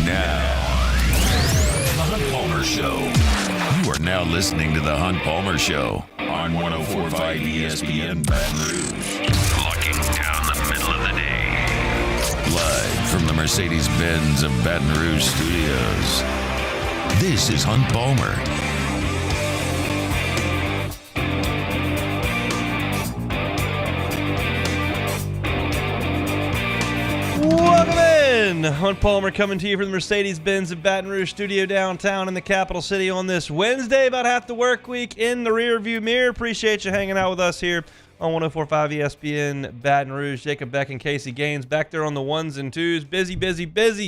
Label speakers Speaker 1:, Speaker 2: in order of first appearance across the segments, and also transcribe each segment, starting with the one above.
Speaker 1: Now, The Hunt Palmer Show. You are now listening to The Hunt Palmer Show on 104.5 ESPN Baton Rouge. Locking down the middle of the day. Live from the Mercedes-Benz of Baton Rouge studios. This is Hunt Palmer.
Speaker 2: Welcome in! Hunt Palmer coming to you from the Mercedes-Benz of Baton Rouge studio downtown in the capital city on this Wednesday, about half the work week in the rearview mirror. Appreciate you hanging out with us here on 104.5 ESPN Baton Rouge. Jacob Beck and Casey Gaines back there on the ones and twos. Busy.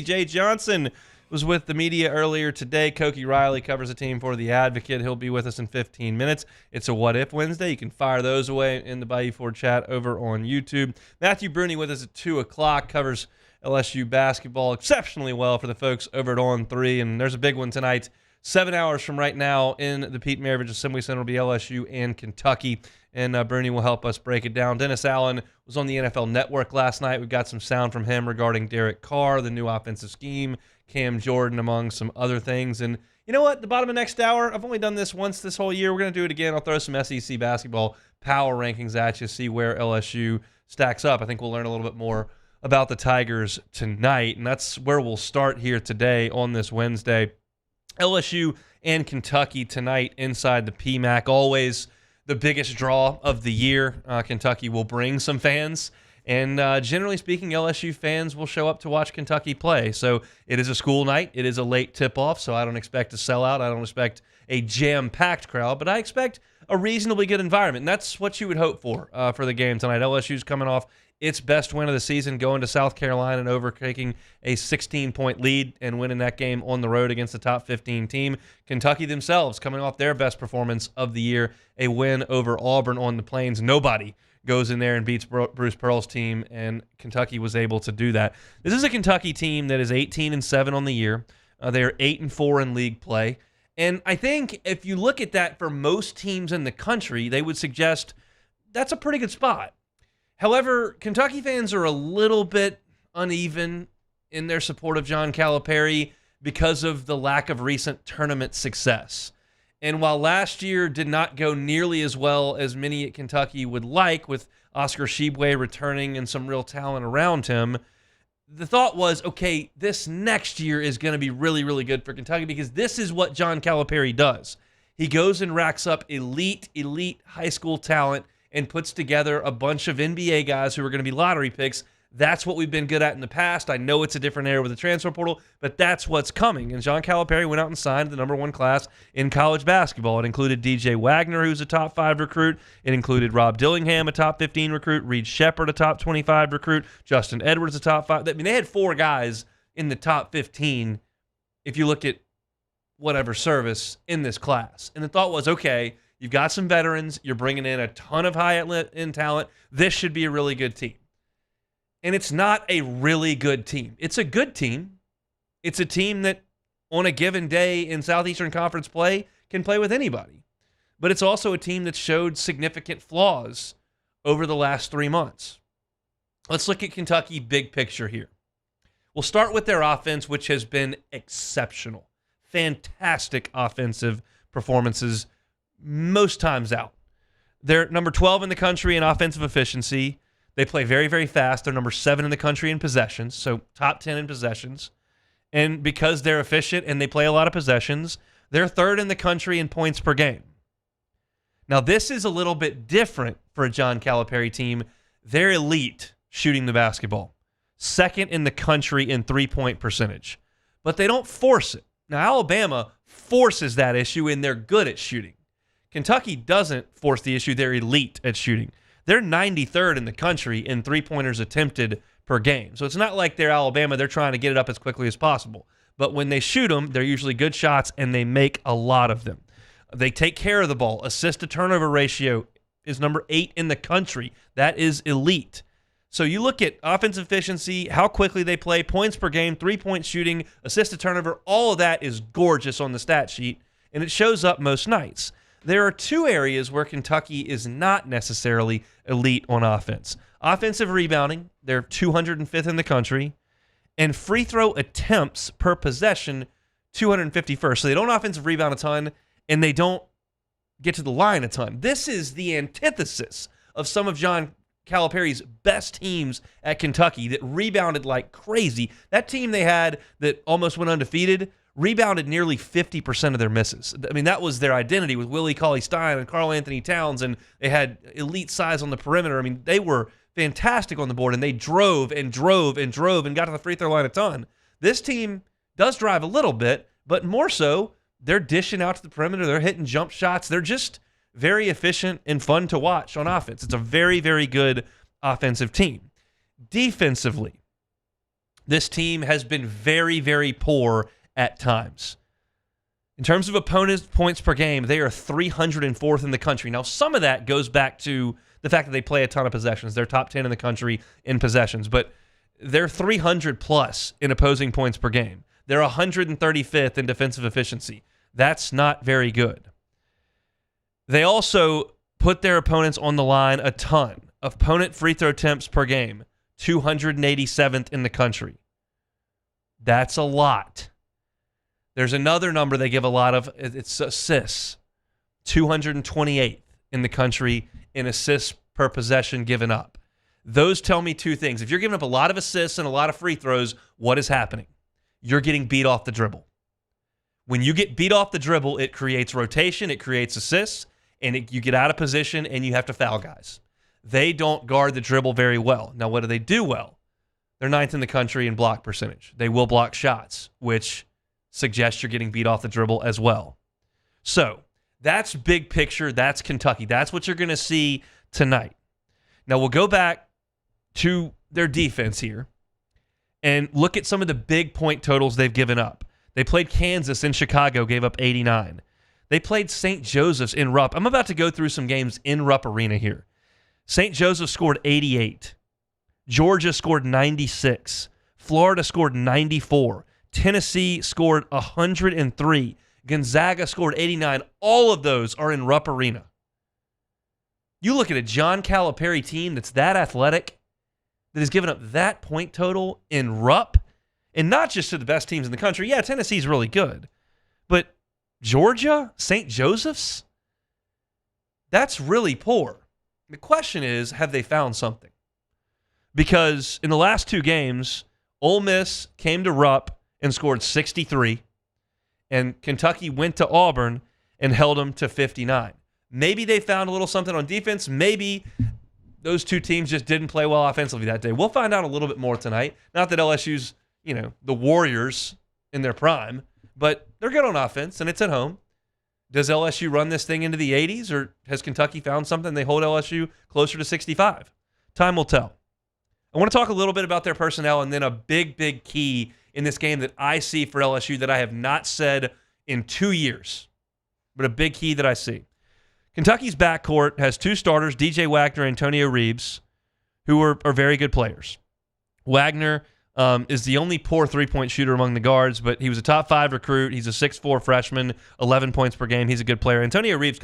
Speaker 2: Jay Johnson was with the media earlier today. Koki Riley covers the team for The Advocate. He'll be with us in 15 minutes. It's a What If Wednesday. You can fire those away in the Bayou Ford chat over on YouTube. Matthew Bruni with us at 2 o'clock, covers LSU basketball exceptionally well for the folks over at On 3. And there's a big one tonight. 7 hours from right now in the Pete Maravich Assembly Center will be LSU and Kentucky. And Bruni will help us break it down. Dennis Allen was on the NFL Network last night. We've got some sound from him regarding Derek Carr, the new offensive scheme, Cam Jordan, among some other things. And you know what? The bottom of next hour, I've only done this once this whole year. We're going to do it again. I'll throw some SEC basketball power rankings at you, see where LSU stacks up. I think we'll learn a little bit more about the Tigers tonight, and that's where we'll start here today on this Wednesday. LSU and Kentucky tonight inside the PMAC. Always the biggest draw of the year. Kentucky will bring some fans. And generally speaking, LSU fans will show up to watch Kentucky play. So it is a school night. It is a late tip-off, so I don't expect a sellout. I don't expect a jam-packed crowd, but I expect a reasonably good environment. And that's what you would hope for the game tonight. LSU's coming off its best win of the season, going to South Carolina and overtaking a 16-point lead and winning that game on the road against the top 15 team. Kentucky themselves coming off their best performance of the year, a win over Auburn on the Plains. Nobody goes in there and beats Bruce Pearl's team, and Kentucky was able to do that. This is a Kentucky team that is 18-7 on the year. They are 8-4 in league play. And I think if you look at that for most teams in the country, they would suggest that's a pretty good spot. However, Kentucky fans are a little bit uneven in their support of John Calipari because of the lack of recent tournament success. And while last year did not go nearly as well as many at Kentucky would like, with Oscar Tshiebwe returning and some real talent around him, the thought was, okay, this next year is going to be really, really good for Kentucky because this is what John Calipari does. He goes and racks up elite high school talent and puts together a bunch of NBA guys who are going to be lottery picks. That's what we've been good at in the past. I know it's a different era with the transfer portal, but that's what's coming. And John Calipari went out and signed the number one class in college basketball. It included DJ Wagner, who's a top 5 recruit. It included Rob Dillingham, a top 15 recruit. Reed Shepard, a top 25 recruit. Justin Edwards, a top 5. I mean, they had 4 guys in the top 15 if you look at whatever service in this class. And the thought was, okay, you've got some veterans. You're bringing in a ton of high-end talent. This should be a really good team. And it's not a really good team. It's a good team. It's a team that on a given day in Southeastern Conference play can play with anybody. But it's also a team that showed significant flaws over the last 3 months. Let's look at Kentucky big picture here. We'll start with their offense, which has been exceptional. Fantastic offensive performances most times out. They're number 12 in the country in offensive efficiency. They play very, very fast. They're number 7 in the country in possessions, so top 10 in possessions. And because they're efficient and they play a lot of possessions, they're 3rd in the country in points per game. Now, this is a little bit different for a John Calipari team. They're elite shooting the basketball. 2nd in the country in three-point percentage. But they don't force it. Now, Alabama forces that issue, and they're good at shooting. Kentucky doesn't force the issue. They're elite at shooting. They're 93rd in the country in three-pointers attempted per game. So it's not like they're Alabama. They're trying to get it up as quickly as possible. But when they shoot them, they're usually good shots, and they make a lot of them. They take care of the ball. Assist-to-turnover ratio is number 8 in the country. That is elite. So you look at offensive efficiency, how quickly they play, points per game, three-point shooting, assist-to-turnover, all of that is gorgeous on the stat sheet, and it shows up most nights. There are 2 areas where Kentucky is not necessarily elite on offense. Offensive rebounding, they're 205th in the country, and free throw attempts per possession, 251st. So they don't offensive rebound a ton, and they don't get to the line a ton. This is the antithesis of some of John Calipari's best teams at Kentucky that rebounded like crazy. That team they had that almost went undefeated rebounded nearly 50% of their misses. I mean, that was their identity with Willie Cauley-Stein and Karl Anthony Towns, and they had elite size on the perimeter. I mean, they were fantastic on the board, and they drove and drove and drove and got to the free throw line a ton. This team does drive a little bit, but more so, they're dishing out to the perimeter. They're hitting jump shots. They're just very efficient and fun to watch on offense. It's a very, very good offensive team. Defensively, this team has been very, very poor at times. In terms of opponents' points per game, they are 304th in the country. Now, some of that goes back to the fact that they play a ton of possessions. They're top 10 in the country in possessions, but they're 300 plus in opposing points per game. They're 135th in defensive efficiency. That's not very good. They also put their opponents on the line a ton. Opponent free throw attempts per game, 287th in the country. That's a lot. There's another number they give a lot of. It's assists, 228th in the country in assists per possession given up. Those tell me 2 things. If you're giving up a lot of assists and a lot of free throws, what is happening? You're getting beat off the dribble. When you get beat off the dribble, it creates rotation, it creates assists, and you get out of position and you have to foul guys. They don't guard the dribble very well. Now, what do they do well? They're 9th in the country in block percentage. They will block shots, which suggests you're getting beat off the dribble as well. So that's big picture. That's Kentucky. That's what you're going to see tonight. Now we'll go back to their defense here and look at some of the big point totals they've given up. They played Kansas in Chicago, gave up 89. They played St. Joseph's in Rupp. I'm about to go through some games in Rupp Arena here. St. Joseph scored 88. Georgia scored 96. Florida scored 94. Tennessee scored 103. Gonzaga scored 89. All of those are in Rupp Arena. You look at a John Calipari team that's that athletic, that has given up that point total in Rupp, and not just to the best teams in the country. Yeah, Tennessee's really good. But Georgia, St. Joseph's, that's really poor. The question is, have they found something? Because in the last 2 games, Ole Miss came to Rupp and scored 63, and Kentucky went to Auburn and held them to 59. Maybe they found a little something on defense. Maybe those 2 teams just didn't play well offensively that day. We'll find out a little bit more tonight. Not that LSU's, the Warriors in their prime, but they're good on offense, and it's at home. Does LSU run this thing into the 80s, or has Kentucky found something? They hold LSU closer to 65. Time will tell. I want to talk a little bit about their personnel, and then a big, big key in this game that I see for LSU that I have not said in 2 years, but a big key that I see. Kentucky's backcourt has 2 starters, DJ Wagner and Antonio Reeves, who are very good players. Wagner is the only poor three-point shooter among the guards, but he was a top 5 recruit. He's a 6'4 freshman, 11 points per game. He's a good player. Antonio Reeves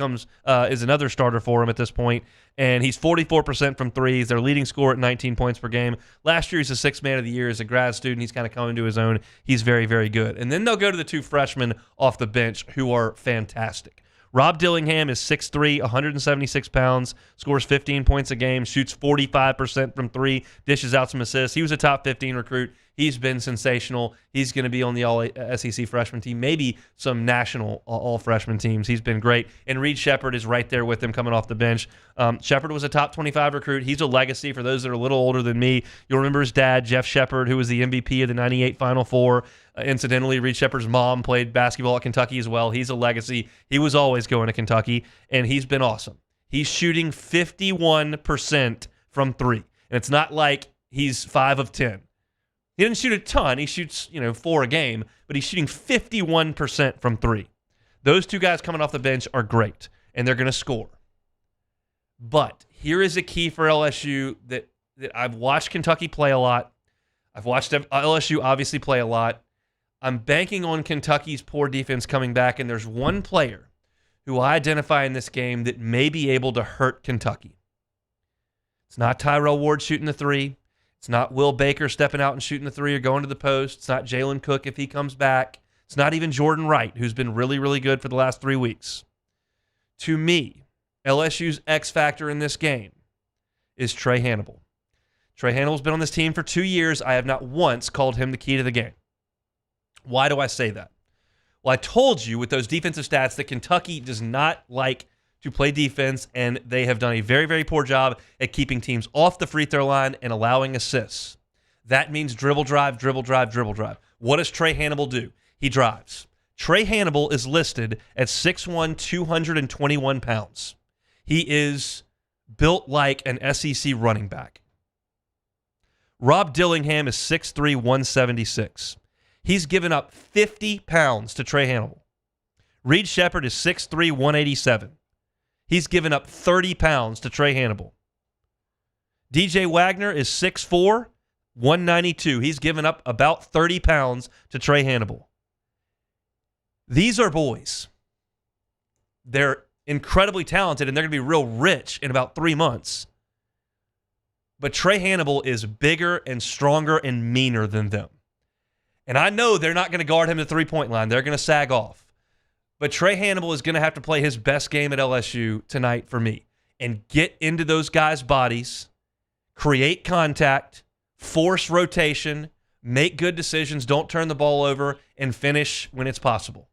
Speaker 2: is another starter for him at this point, and he's 44% from threes. Their leading scorer at 19 points per game. Last year, he's a 6th man of the year as a grad student. He's kind of coming to his own. He's very, very good. And then they'll go to the 2 freshmen off the bench who are fantastic. Rob Dillingham is 6'3", 176 pounds, scores 15 points a game, shoots 45% from 3, dishes out some assists. He was a top 15 recruit. He's been sensational. He's going to be on the All-SEC freshman team, maybe some national all-freshman teams. He's been great. And Reed Sheppard is right there with him coming off the bench. Sheppard was a top 25 recruit. He's a legacy for those that are a little older than me. You'll remember his dad, Jeff Sheppard, who was the MVP of the 98 Final Four. Incidentally, Reed Sheppard's mom played basketball at Kentucky as well. He's a legacy. He was always going to Kentucky, and he's been awesome. He's shooting 51% from three. And it's not like he's 5 of 10. He didn't shoot a ton. He shoots, 4 a game, but he's shooting 51% from three. Those two guys coming off the bench are great, and they're going to score. But here is a key for LSU that I've watched Kentucky play a lot. I've watched LSU obviously play a lot. I'm banking on Kentucky's poor defense coming back, and there's one player who I identify in this game that may be able to hurt Kentucky. It's not Tyrell Ward shooting the three. It's not Will Baker stepping out and shooting the three or going to the post. It's not Jalen Cook if he comes back. It's not even Jordan Wright, who's been really, really good for the last 3 weeks. To me, LSU's X factor in this game is Trey Hannibal. Trey Hannibal's been on this team for 2 years. I have not once called him the key to the game. Why do I say that? Well, I told you with those defensive stats that Kentucky does not like to play defense, and they have done a very, very poor job at keeping teams off the free throw line and allowing assists. That means dribble, drive, dribble, drive, dribble, drive. What does Trey Hannibal do? He drives. Trey Hannibal is listed at 6'1", 221 pounds. He is built like an SEC running back. Rob Dillingham is 6'3", 176. He's given up 50 pounds to Trey Hannibal. Reed Sheppard is 6'3", 187. He's given up 30 pounds to Trey Hannibal. DJ Wagner is 6'4", 192. He's given up about 30 pounds to Trey Hannibal. These are boys. They're incredibly talented, and they're going to be real rich in about 3 months. But Trey Hannibal is bigger and stronger and meaner than them. And I know they're not going to guard him at the three-point line. They're going to sag off. But Trey Hannibal is going to have to play his best game at LSU tonight for me and get into those guys' bodies, create contact, force rotation, make good decisions, don't turn the ball over, and finish when it's possible.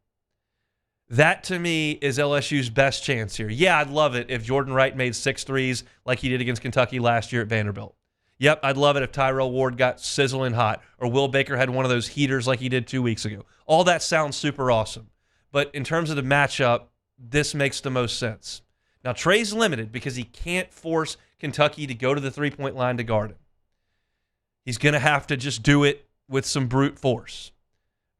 Speaker 2: That, to me, is LSU's best chance here. Yeah, I'd love it if Jordan Wright made 6 threes like he did against Kentucky last year at Vanderbilt. Yep, I'd love it if Tyrell Ward got sizzling hot or Will Baker had one of those heaters like he did 2 weeks ago. All that sounds super awesome. But in terms of the matchup, this makes the most sense. Now, Trey's limited because he can't force Kentucky to go to the three-point line to guard him. He's going to have to just do it with some brute force.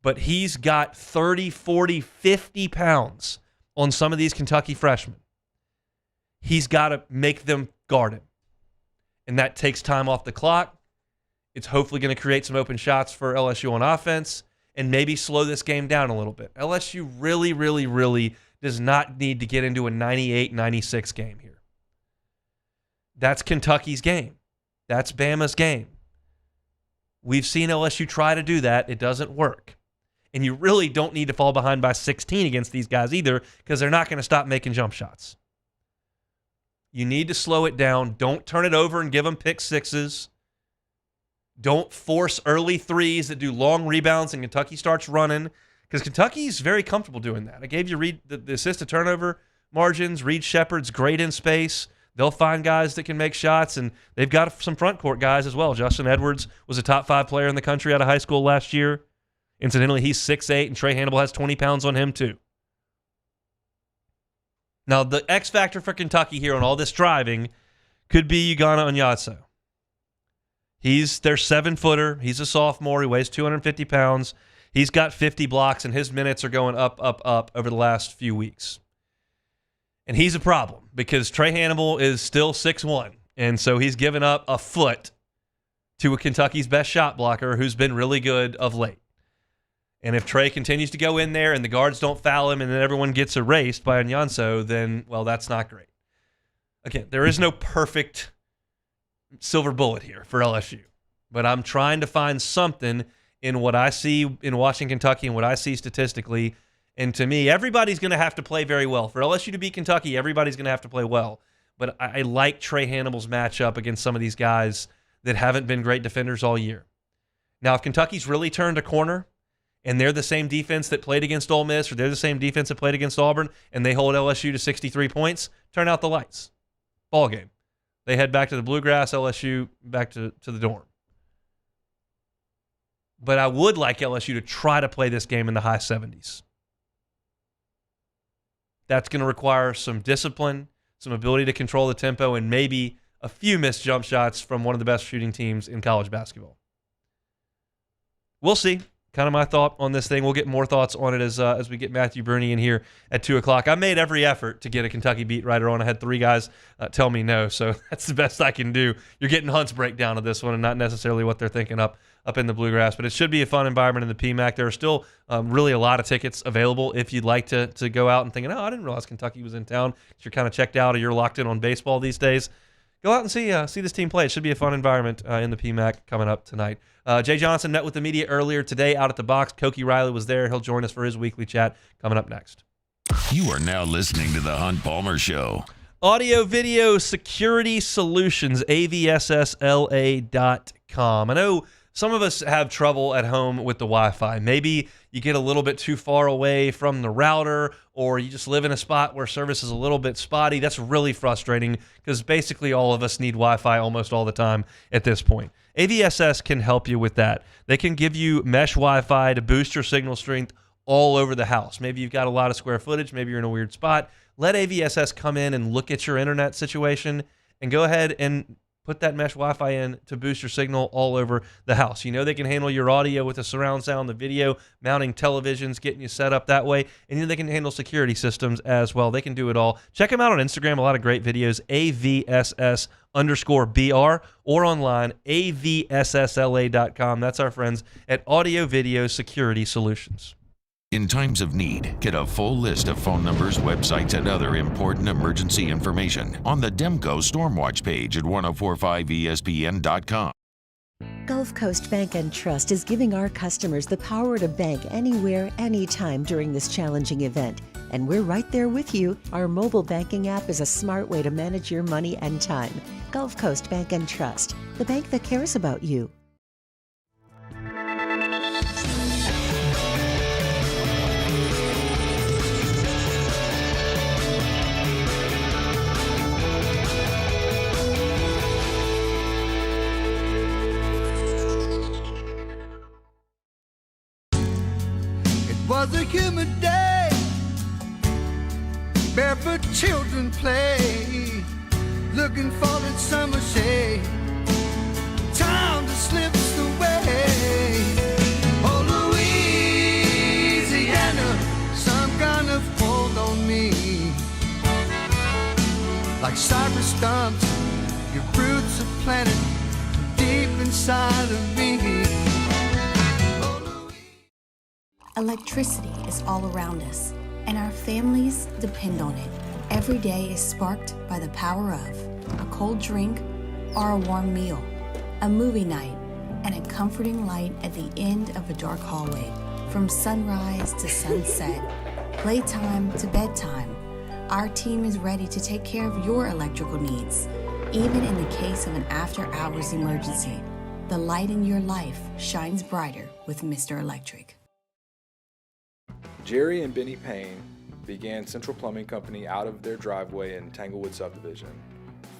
Speaker 2: But he's got 30, 40, 50 pounds on some of these Kentucky freshmen. He's got to make them guard him. And that takes time off the clock. It's hopefully going to create some open shots for LSU on offense and maybe slow this game down a little bit. LSU really, really, really does not need to get into a 98-96 game here. That's Kentucky's game. That's Bama's game. We've seen LSU try to do that. It doesn't work. And you really don't need to fall behind by 16 against these guys either because they're not going to stop making jump shots. You need to slow it down. Don't turn it over and give them pick sixes. Don't force early threes that do long rebounds and Kentucky starts running because Kentucky's very comfortable doing that. I gave you the assist to turnover margins. Reed Sheppard's great in space. They'll find guys that can make shots, and they've got some front court guys as well. Justin Edwards was a top 5 player in the country out of high school last year. Incidentally, he's 6'8", and Trey Hannibal has 20 pounds on him too. Now, the X factor for Kentucky here on all this driving could be Ugonna Onyenso. He's their 7-footer. He's a sophomore. He weighs 250 pounds. He's got 50 blocks, and his minutes are going up, up, up over the last few weeks. And he's a problem because Trey Hannibal is still 6'1", and so he's given up a foot to a Kentucky's best shot blocker who's been really good of late. And if Trey continues to go in there and the guards don't foul him and then everyone gets erased by Onyenso, then, well, that's not great. Again, there is no perfect silver bullet here for LSU. But I'm trying to find something in what I see in watching Kentucky and what I see statistically. And to me, everybody's going to have to play very well. For LSU to beat Kentucky, everybody's going to have to play well. But I like Trey Hannibal's matchup against some of these guys that haven't been great defenders all year. Now, if Kentucky's really turned a corner and they're the same defense that played against Ole Miss, or they're the same defense that played against Auburn, and they hold LSU to 63 points, turn out the lights. Ball game. They head back to the Bluegrass, LSU back to the dorm. But I would like LSU to try to play this game in the high 70s. That's going to require some discipline, some ability to control the tempo, and maybe a few missed jump shots from one of the best shooting teams in college basketball. We'll see. Kind of my thought on this thing. We'll get more thoughts on it as we get Matthew Bruni in here at 2 o'clock. I made every effort to get a Kentucky beat writer on. I had 3 guys tell me no, so that's the best I can do. You're getting Hunt's breakdown of this one and not necessarily what they're thinking up in the Bluegrass, but it should be a fun environment in the PMAC. There are still really a lot of tickets available if you'd like to go out and thinking, oh, I didn't realize Kentucky was in town. If you're kind of checked out or you're locked in on baseball these days, go out and see this team play. It should be a fun environment in the PMAC coming up tonight. Jay Johnson met with the media earlier today out at the box. Koki Riley was there. He'll join us for his weekly chat coming up next.
Speaker 1: You are now listening to The Hunt Palmer Show.
Speaker 2: Audio Video Security Solutions, avssla.com. I know some of us have trouble at home with the Wi-Fi. Maybe you get a little bit too far away from the router, or you just live in a spot where service is a little bit spotty. That's really frustrating because basically all of us need Wi-Fi almost all the time at this point. AVSS can help you with that. They can give you mesh Wi-Fi to boost your signal strength all over the house. Maybe you've got a lot of square footage. Maybe you're in a weird spot. Let AVSS come in and look at your internet situation and go ahead and put that mesh Wi-Fi in to boost your signal all over the house. You know they can handle your audio with the surround sound, the video, mounting televisions, getting you set up that way. And you know they can handle security systems as well. They can do it all. Check them out on Instagram. A lot of great videos, AVSS_BR, or online, avssla.com. That's our friends at Audio Video Security Solutions.
Speaker 1: In times of need, get a full list of phone numbers, websites, and other important emergency information on the Demco Stormwatch page at 1045ESPN.com.
Speaker 3: Gulf Coast Bank and Trust is giving our customers the power to bank anywhere, anytime during this challenging event. And we're right there with you. Our mobile banking app is a smart way to manage your money and time. Gulf Coast Bank and Trust, the bank that cares about you.
Speaker 4: Was a humid day, barefoot children play, looking for that summer shade. Time just slips away. Oh, Louisiana, some kind of hold on me. Like cypress stumps, your roots are planted deep inside of me.
Speaker 5: Electricity is all around us, and our families depend on it. Every day is sparked by the power of a cold drink or a warm meal, a movie night, and a comforting light at the end of a dark hallway. From sunrise to sunset, playtime to bedtime, our team is ready to take care of your electrical needs. Even in the case of an after-hours emergency, the light in your life shines brighter with Mr. Electric.
Speaker 6: Jerry and Benny Payne began Central Plumbing Company out of their driveway in Tanglewood subdivision.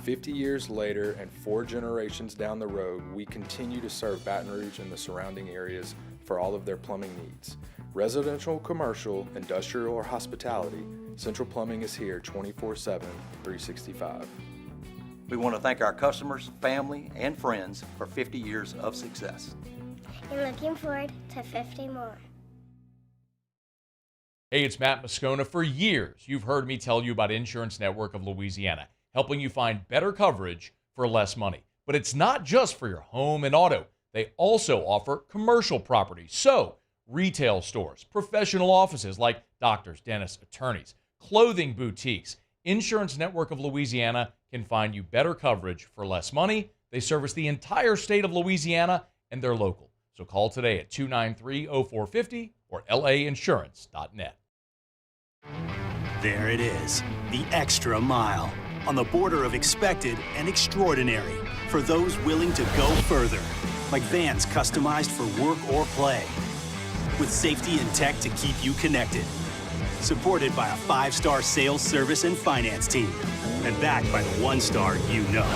Speaker 6: 50 years later and 4 generations down the road, we continue to serve Baton Rouge and the surrounding areas for all of their plumbing needs. Residential, commercial, industrial, or hospitality, Central Plumbing is here 24/7, 365.
Speaker 7: We want to thank our customers, family, and friends for 50 years of success.
Speaker 8: And looking forward to 50 more.
Speaker 9: Hey, it's Matt Moscona. For years, you've heard me tell you about Insurance Network of Louisiana, helping you find better coverage for less money. But it's not just for your home and auto. They also offer commercial property. So, retail stores, professional offices like doctors, dentists, attorneys, clothing boutiques. Insurance Network of Louisiana can find you better coverage for less money. They service the entire state of Louisiana, and they're local. So call today at 293-0450 or lainsurance.net.
Speaker 10: There it is, the extra mile, on the border of expected and extraordinary, for those willing to go further. like vans customized for work or play. With safety and tech to keep you connected. Supported by a 5-star sales, service, and finance team. And backed by the 1-star you know.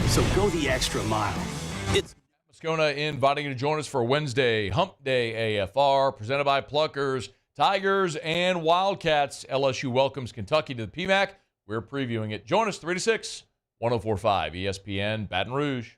Speaker 10: So go the extra mile. It's
Speaker 9: Moscona inviting you to join us for Wednesday Hump Day AFR, presented by Pluckers, Tigers, and Wildcats. LSU welcomes Kentucky to the PMAC. We're previewing it. Join us 3 to 6, 104.5 ESPN Baton Rouge.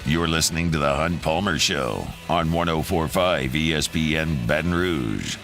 Speaker 1: You're listening to the Hunt Palmer Show on 104.5 ESPN Baton Rouge.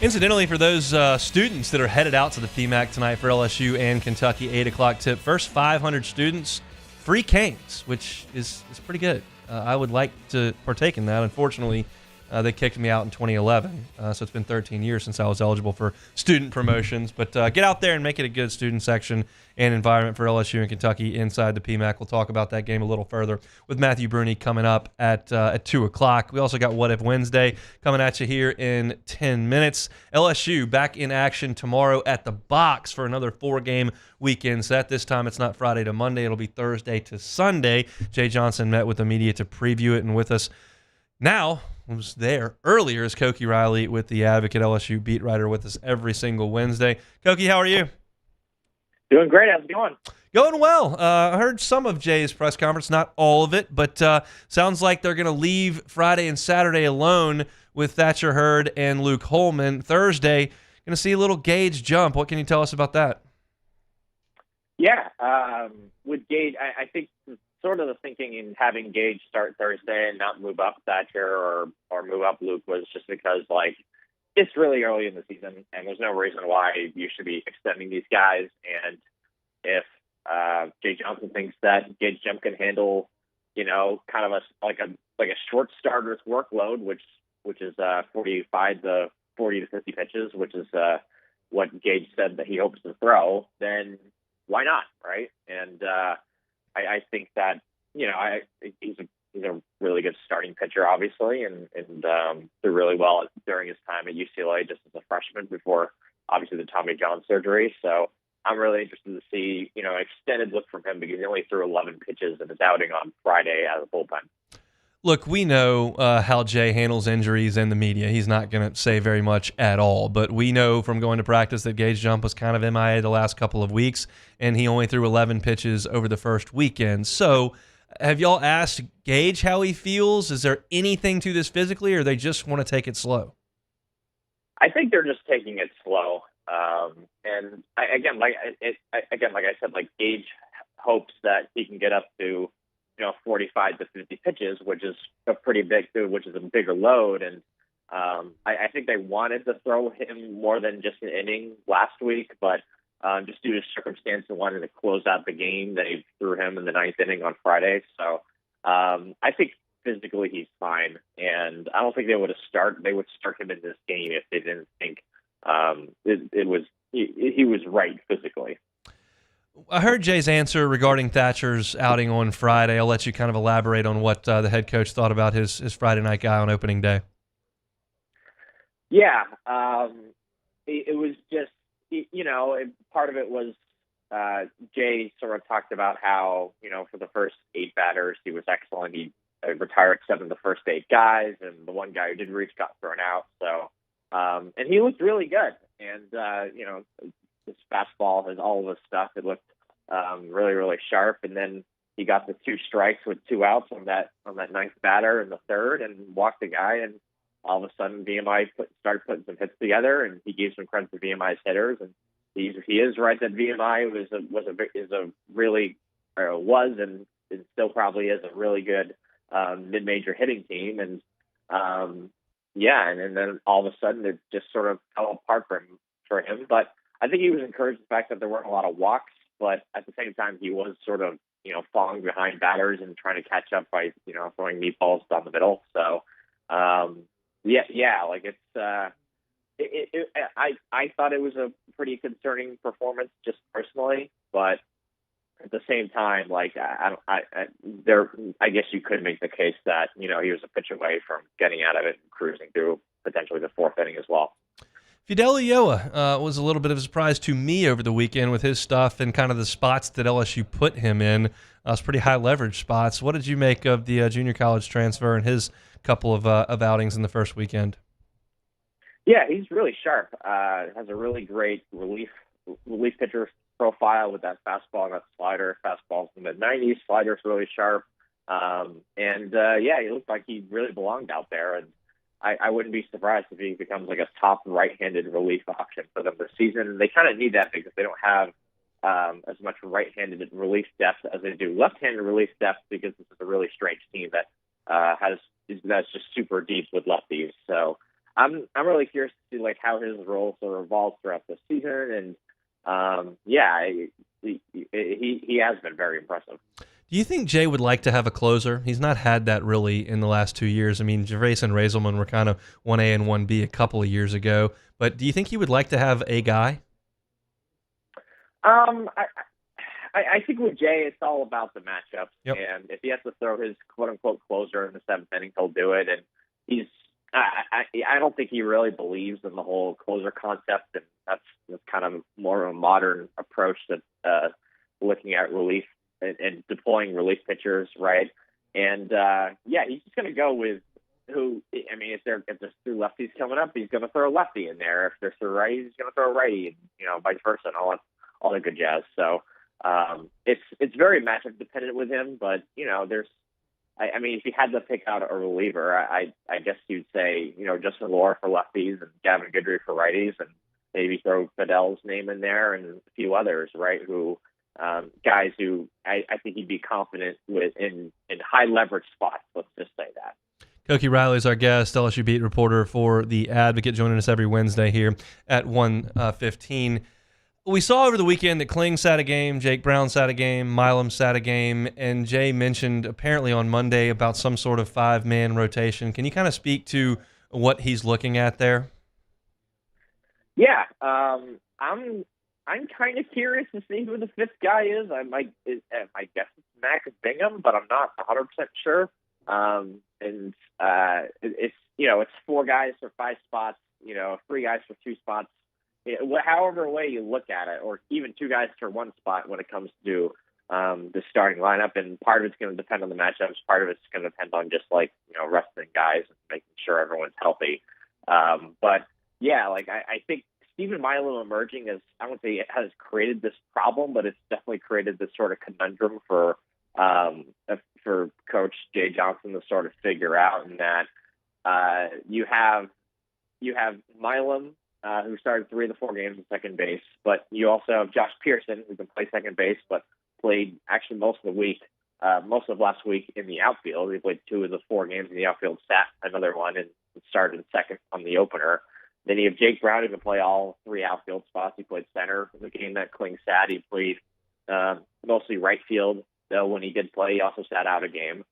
Speaker 2: Incidentally, for those students that are headed out to the PMAC tonight for LSU and Kentucky, 8 o'clock tip, first 500 students, free canes, which is pretty good. I would like to partake in that. Unfortunately, they kicked me out in 2011, so it's been 13 years since I was eligible for student promotions. But get out there and make it a good student section and environment for LSU and Kentucky inside the PMAC. We'll talk about that game a little further with Matthew Bruni coming up at 2 o'clock. We also got What If Wednesday coming at you here in 10 minutes. LSU back in action tomorrow at the Box for another 4-game weekend set. This time it's not Friday to Monday. It'll be Thursday to Sunday. Jay Johnson met with the media to preview it, and with us now, was there earlier, is Koki Riley with the Advocate, LSU beat writer, with us every single Wednesday. Koki, how are you?
Speaker 11: Doing great. How's it going?
Speaker 2: Going well. I heard some of Jay's press conference, not all of it, but sounds like they're going to leave Friday and Saturday alone with Thatcher Hurd and Luke Holman. Thursday, going to see a little Gage jump. What can you tell us about that?
Speaker 11: Yeah, with Gage, I think sort of the thinking in having Gage start Thursday and not move up Thatcher or move up Luke was just because, like, it's really early in the season, and there's no reason why you should be extending these guys. And if Jay Johnson thinks that Gage Jump can handle, kind of a short starter's workload, which is 45 to 40 to 50 pitches, which is what Gage said that he hopes to throw, then why not, right? And I think that he's a really good starting pitcher, obviously, and did really well during his time at UCLA just as a freshman before, obviously, the Tommy John surgery. So I'm really interested to see, an extended look from him because he only threw 11 pitches in his outing on Friday as a bullpen.
Speaker 2: Look, we know how Jay handles injuries in the media. He's not going to say very much at all. But we know from going to practice that Gage Jump was kind of MIA the last couple of weeks, and he only threw 11 pitches over the first weekend. So have y'all asked Gage how he feels? Is there anything to this physically, or they just want to take it slow?
Speaker 11: I think they're just taking it slow. And like I said, Gage hopes that he can get up to 45 to 50 pitches, which is a bigger load. And I think they wanted to throw him more than just an inning last week, but just due to circumstance and wanted to close out the game, they threw him in the 9th inning on Friday. So I think physically he's fine, and I don't think they would start him in this game if they didn't think he was right physically.
Speaker 2: I heard Jay's answer regarding Thatcher's outing on Friday. I'll let you kind of elaborate on what the head coach thought about his Friday night guy on opening day.
Speaker 11: Yeah, it was just, part of it was Jay sort of talked about how, for the first 8 batters, he was excellent. He retired 7 of the first 8 guys, and the one guy who did reach got thrown out. So, and he looked really good. And, his fastball, all of his stuff, it looked really, really sharp. And then he got the 2 strikes with 2 outs on that 9th batter in the 3rd and walked the guy. And all of a sudden, VMI started putting some hits together, and he gave some credit to VMI's hitters. And he is right that VMI was and still probably is a really good mid-major hitting team. And and then all of a sudden it just sort of fell apart for him. But I think he was encouraged the fact that there weren't a lot of walks, but at the same time he was sort of falling behind batters and trying to catch up by, throwing meatballs down the middle. So, like I thought it was a pretty concerning performance just personally, but at the same time, like I guess you could make the case that he was a pitch away from getting out of it and cruising through potentially the fourth inning as well.
Speaker 2: Fidel Ulloa was a little bit of a surprise to me over the weekend with his stuff and kind of the spots that LSU put him in. It's pretty high leverage spots. What did you make of the junior college transfer and his couple of outings in the first weekend?
Speaker 11: Yeah, he's really sharp. Has a really great relief pitcher profile with that fastball and that slider. Fastball's in the mid-90s, slider's really sharp. He looked like he really belonged out there. And I wouldn't be surprised if he becomes like a top right-handed relief option for them this season. And they kind of need that because they don't have as much right-handed relief depth as they do left-handed relief depth, because this is a really strange team that that's just super deep with lefties. So I'm really curious to see like how his role sort of evolves throughout the season. And he has been very impressive.
Speaker 2: Do you think Jay would like to have a closer? He's not had that really in the last 2 years. I mean, Gervais and Raiselman were kind of 1A and 1B a couple of years ago. But do you think he would like to have a guy?
Speaker 11: I think with Jay, it's all about the matchups.
Speaker 2: Yep.
Speaker 11: And if he has to throw his quote-unquote closer in the seventh inning, he'll do it. And I don't think he really believes in the whole closer concept. And that's kind of more of a modern approach to looking at relief and deploying relief pitchers, right? And he's just going to go with who. I mean, if there's two lefties coming up, he's going to throw a lefty in there. If there's two righties, he's going to throw a righty, and vice versa, and all that good jazz. So it's very matchup dependent with him. But I mean, if you had to pick out a reliever, I guess you'd say Justin Lohr for lefties and Gavin Guidry for righties, and maybe throw Fidel's name in there and a few others, right? Who guys who I think he'd be confident with in high leverage spots. Let's just say that.
Speaker 2: Koki Riley is our guest, LSU beat reporter for The Advocate, joining us every Wednesday here at 1:15. We saw over the weekend that Kling sat a game, Jake Brown sat a game, Milam sat a game, and Jay mentioned apparently on Monday about some sort of 5-man rotation. Can you kind of speak to what he's looking at there?
Speaker 11: Yeah, I'm kind of curious to see who the fifth guy is. I guess it's Max Bingham, but I'm not 100% sure. It's 4 guys for 5 spots, 3 guys for 2 spots. However way you look at it, or even 2 guys for 1 spot when it comes to the starting lineup. And part of it's going to depend on the matchups. Part of it's going to depend on just resting guys and making sure everyone's healthy. I think Stephen Milam emerging as, I won't say it has created this problem, but it's definitely created this sort of conundrum for Coach Jay Johnson to sort of figure out, in that you have Milam, who started 3 of the 4 games at second base, but you also have Josh Pearson, who can play second base, but played actually most of last week in the outfield. He played 2 of the 4 games in the outfield, sat another one, and started second on the opener. Then you have Jake Brown, who can play all 3 outfield spots. He played center in the game that Kling sat. He played mostly right field, though when he did play, he also sat out a game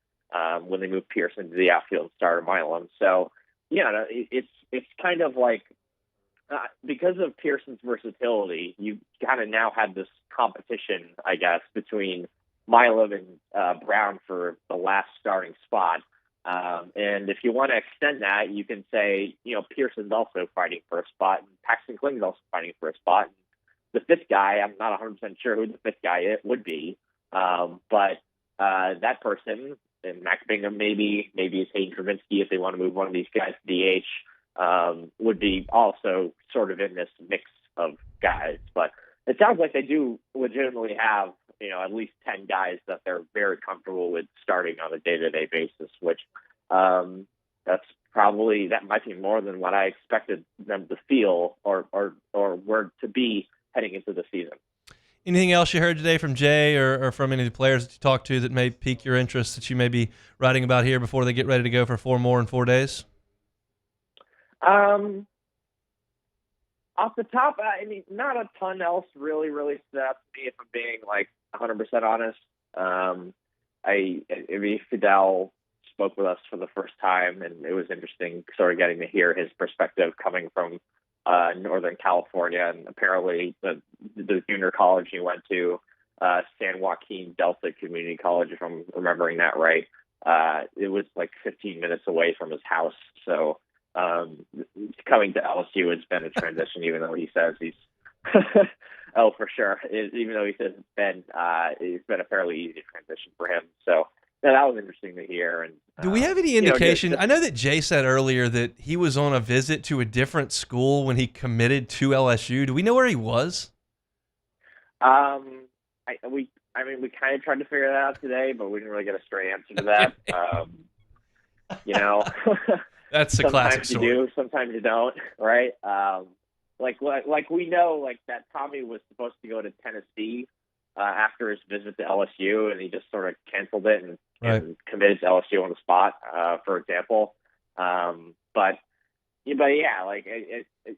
Speaker 11: when they moved Pearson to the outfield and started Milam. So, it's kind of like, because of Pearson's versatility, you kind of now had this competition, I guess, between Milam and Brown for the last starting spot. And if you want to extend that, you can say, Pearson's also fighting for a spot, and Paxton Kling's also fighting for a spot. The fifth guy, I'm not 100% sure who the fifth guy would be, but that person, and Mac Bingham maybe it's Hayden Travinsky if they want to move one of these guys to DH, would be also sort of in this mix of guys. But it sounds like they do legitimately have, at least 10 guys that they're very comfortable with starting on a day-to-day basis, which that might be more than what I expected them to feel or were to be heading into the season.
Speaker 2: Anything else you heard today from Jay or from any of the players that you talked to that may pique your interest that you may be writing about here before they get ready to go for 4 more in 4 days?
Speaker 11: Off the top, I mean, not a ton else really stood out to me, if I'm being 100% honest. Fidel spoke with us for the first time, and it was interesting sort of getting to hear his perspective coming from Northern California, and apparently the junior college he went to, San Joaquin Delta Community College, if I'm remembering that right. It was like 15 minutes away from his house. So coming to LSU has been a transition, even though he says he's oh, for sure. Even though he says it's been a fairly easy transition for him. So that was interesting to hear. And
Speaker 2: do we have any indication? I know that Jay said earlier that he was on a visit to a different school when he committed to LSU. Do we know where he was?
Speaker 11: We kind of tried to figure that out today, but we didn't really get a straight answer to that.
Speaker 2: That's a classic story.
Speaker 11: Sometimes you do, sometimes you don't, right? Like we know, like that Tommy was supposed to go to Tennessee after his visit to LSU, and he just sort of canceled it and committed to LSU on the spot, for example. But yeah, like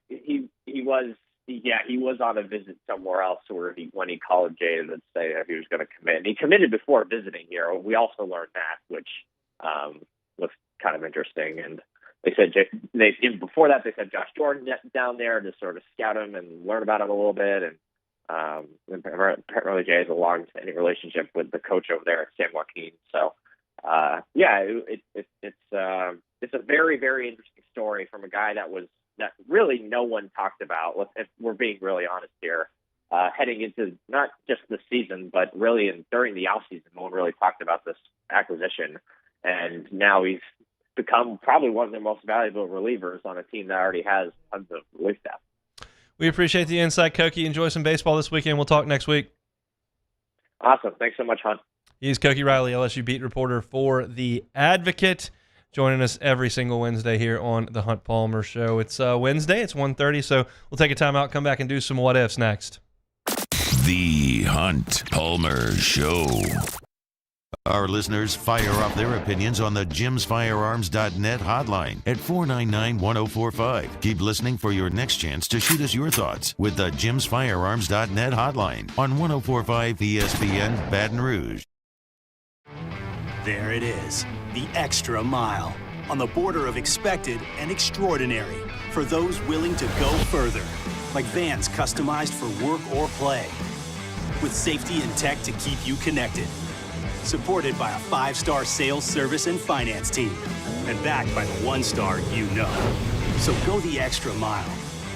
Speaker 11: he was on a visit somewhere else when he called Jay to say that he was going to commit. And he committed before visiting here. We also learned that, which was kind of interesting. And they said before that they said Josh Jordan down there to sort of scout him and learn about him a little bit. And apparently Jay has a long-standing relationship with the coach over there at San Joaquin. So it's a very, very interesting story from a guy that really no one talked about, if we're being really honest here, heading into not just the season, but really during the offseason, no one really talked about this acquisition. And now he's become probably one of the most valuable relievers on a team that already has tons of relief depth.
Speaker 2: We appreciate the insight, Koki. Enjoy some baseball this weekend. We'll talk next week.
Speaker 11: Awesome. Thanks so much, Hunt.
Speaker 2: He's Koki Riley, LSU beat reporter for The Advocate, joining us every single Wednesday here on the Hunt Palmer Show. It's Wednesday. It's 1:30, so we'll take a time out, come back, and do some what-ifs next.
Speaker 1: The Hunt Palmer Show. Our listeners fire off their opinions on the jimsfirearms.net hotline at 499-1045. Keep listening for your next chance to shoot us your thoughts with the jimsfirearms.net hotline on 1045 ESPN Baton Rouge.
Speaker 10: There it is, the extra mile, on the border of expected and extraordinary for those willing to go further, like vans customized for work or play, with safety and tech to keep you connected. Supported by a 5-star sales, service, and finance team. And backed by the 1-star you know. So go the extra mile.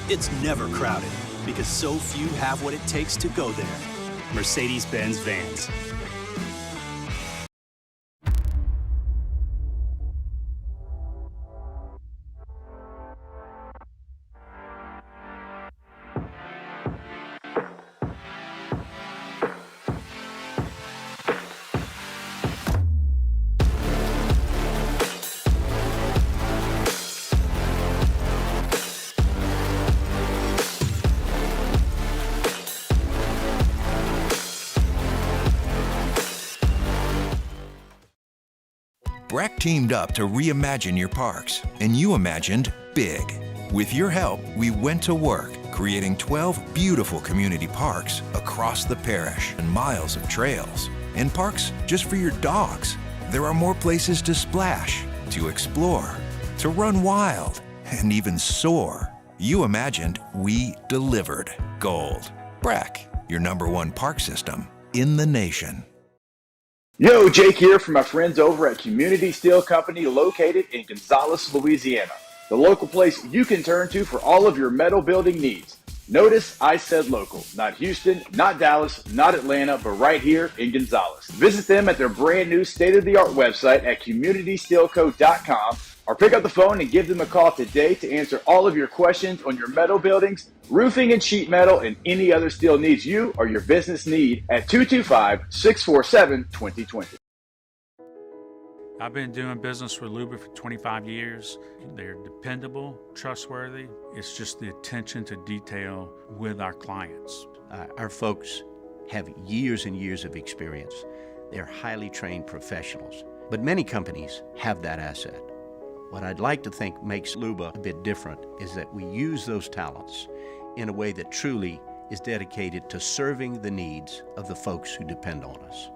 Speaker 10: It's never crowded because so few have what it takes to go there. Mercedes-Benz Vans.
Speaker 12: BRAC teamed up to reimagine your parks, and you imagined big. With your help, we went to work, creating 12 beautiful community parks across the parish and miles of trails. And parks just for your dogs. There are more places to splash, to explore, to run wild, and even soar. You imagined, we delivered. Gold. BRAC, your #1 park system in the nation.
Speaker 13: Yo, Jake here from my friends over at Community Steel Company located in Gonzales, Louisiana. The local place you can turn to for all of your metal building needs. Notice I said local, not Houston, not Dallas, not Atlanta, but right here in Gonzales. Visit them at their brand new state-of-the-art website at communitysteelco.com or pick up the phone and give them a call today to answer all of your questions on your metal buildings, roofing and sheet metal, and any other steel needs you or your business need at 225-647-2020.
Speaker 14: I've been doing business with Luba for 25 years. They're dependable, trustworthy. It's just the attention to detail with our clients.
Speaker 15: Our folks have years and years of experience. They're highly trained professionals, but many companies have that asset. What I'd like to think makes Luba a bit different is that we use those talents in a way that truly is dedicated to serving the needs of the folks who depend on us.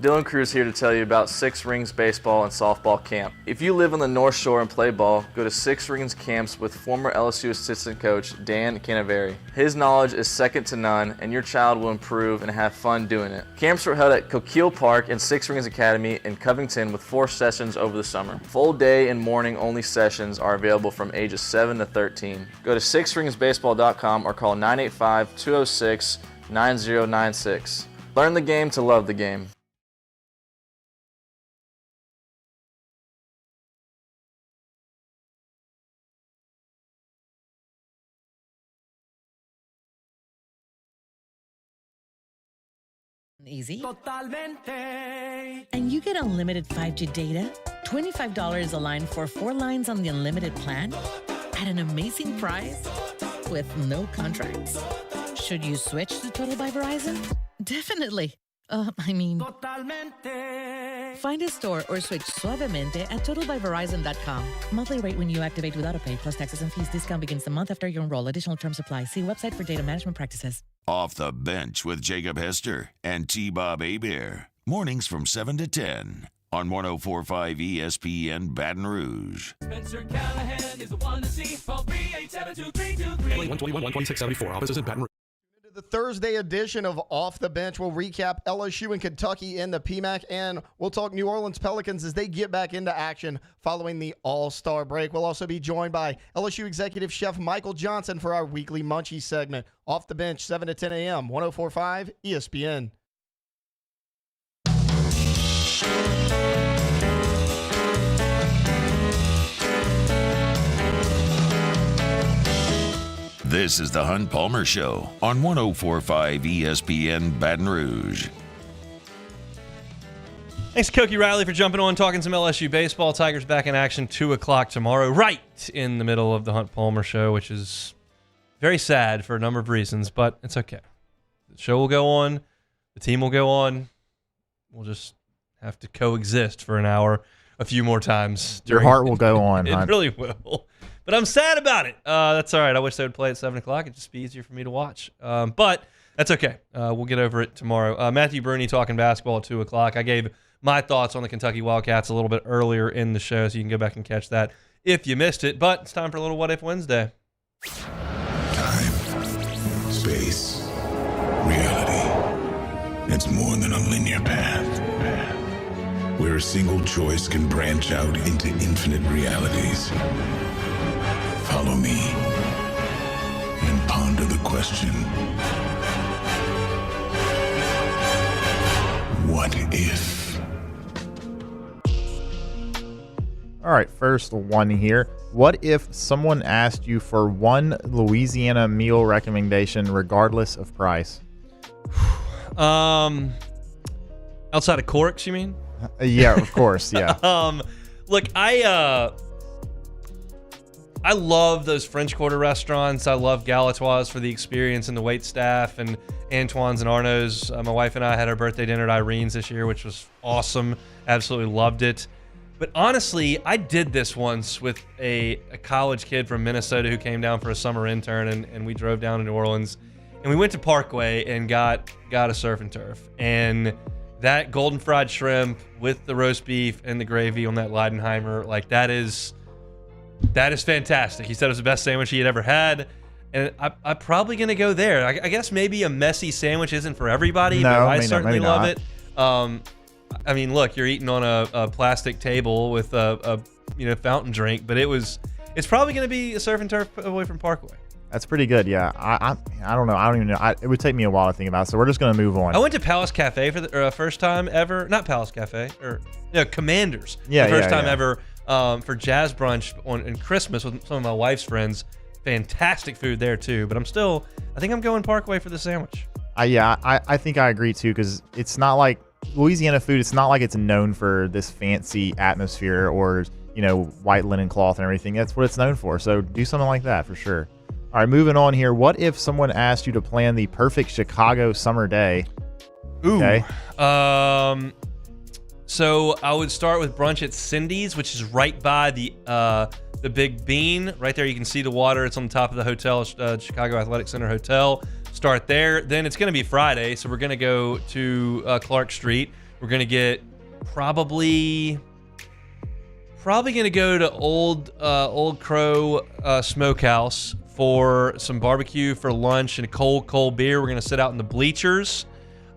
Speaker 16: Dylan Cruz here to tell you about Six Rings Baseball and Softball Camp. If you live on the North Shore and play ball, go to Six Rings Camps with former LSU assistant coach Dan Canaveri. His knowledge is second to none, and your child will improve and have fun doing it. Camps were held at Coquille Park and Six Rings Academy in Covington with 4 sessions over the summer. Full day and morning only sessions are available from ages 7 to 13. Go to sixringsbaseball.com or call 985-206-9096. Learn the game to love the game.
Speaker 17: Easy. And you get unlimited 5G data, $25 a line for 4 lines on the unlimited plan at an amazing price with no contracts. Should you switch to Total by Verizon? Definitely. Find a store or switch suavemente at totalbyverizon.com. Monthly rate when you activate with autopay plus taxes and fees. Discount begins the month after you enroll. Additional terms apply. See website for data management practices.
Speaker 1: Off the Bench with Jacob Hester and T-Bob Hebert. Mornings from 7 to 10 on 104.5 ESPN Baton Rouge.
Speaker 18: Spencer Callahan is the one to see. Call 387-2323.
Speaker 19: 121-126-74. Offices in Baton Rouge. The Thursday edition of Off the Bench will recap LSU and Kentucky in the PMAC, and we'll talk New Orleans Pelicans as they get back into action following the All-Star break. We'll also be joined by LSU Executive Chef Michael Johnson for our weekly Munchie segment. Off the Bench, 7 to 10 a.m., 104.5 ESPN.
Speaker 1: This is the Hunt Palmer Show on 104.5 ESPN Baton Rouge.
Speaker 2: Thanks to Cokie Riley for jumping on, talking some LSU baseball. Tigers back in action 2 o'clock tomorrow, right in the middle of the Hunt Palmer Show, which is very sad for a number of reasons, but it's okay. The show will go on. The team will go on. We'll just have to coexist for an hour a few more times.
Speaker 20: Your heart will go on.
Speaker 2: It really will. But I'm sad about it. That's all right. I wish they would play at 7 o'clock. It'd just be easier for me to watch. But that's okay. We'll get over it tomorrow. Matthew Bruni talking basketball at 2 o'clock. I gave my thoughts on the Kentucky Wildcats a little bit earlier in the show, so you can go back and catch that if you missed it. But it's time for a little What If Wednesday.
Speaker 21: Time, space, reality. It's more than a linear path. Where a single choice can branch out into infinite realities. Follow me and ponder the question, what if?
Speaker 20: All right, first one here. What if someone asked you for one Louisiana meal recommendation regardless of price?
Speaker 2: Outside of Corks, you mean?
Speaker 20: Yeah, of course, yeah.
Speaker 2: Look, I love those French Quarter restaurants. I love Galatoire's for the experience and the wait staff, and Antoine's and Arnaud's. My wife and I had our birthday dinner at Irene's this year, which was awesome. Absolutely loved it. But honestly, I did this once with a college kid from Minnesota who came down for a summer intern, and we drove down to New Orleans, and we went to Parkway and got a surf and turf. And that golden fried shrimp with the roast beef and the gravy on that Leidenheimer, like that is fantastic. He said it was the best sandwich he had ever had, and I'm probably going to go there. I guess maybe a messy sandwich isn't for everybody, but I certainly love it. I mean, look, you're eating on a plastic table with a fountain drink, but it's probably going to be a surf and turf away from Parkway.
Speaker 20: That's pretty good, yeah. I don't know. I don't even know. It would take me a while to think about it, so we're just going to move on.
Speaker 2: I went to Palace Cafe for the first time ever. Not Palace Cafe, Commanders.
Speaker 20: Yeah,
Speaker 2: the first time ever for jazz brunch on Christmas with some of my wife's friends. Fantastic food there, too. But I think I'm going Parkway for the sandwich.
Speaker 20: I think I agree, too, because it's not like Louisiana food. It's not like it's known for this fancy atmosphere or, white linen cloth and everything. That's what it's known for. So do something like that for sure. All right, moving on here. What if someone asked you to plan the perfect Chicago summer day?
Speaker 2: Ooh. Okay. So I would start with brunch at Cindy's, which is right by the Big Bean. Right there, you can see the water. It's on the top of the hotel, Chicago Athletic Center Hotel. Start there. Then it's going to be Friday, so we're going to go to Clark Street We're going to get probably going to go to Old Crow Smokehouse for some barbecue for lunch and a cold beer. We're going to sit out in the bleachers,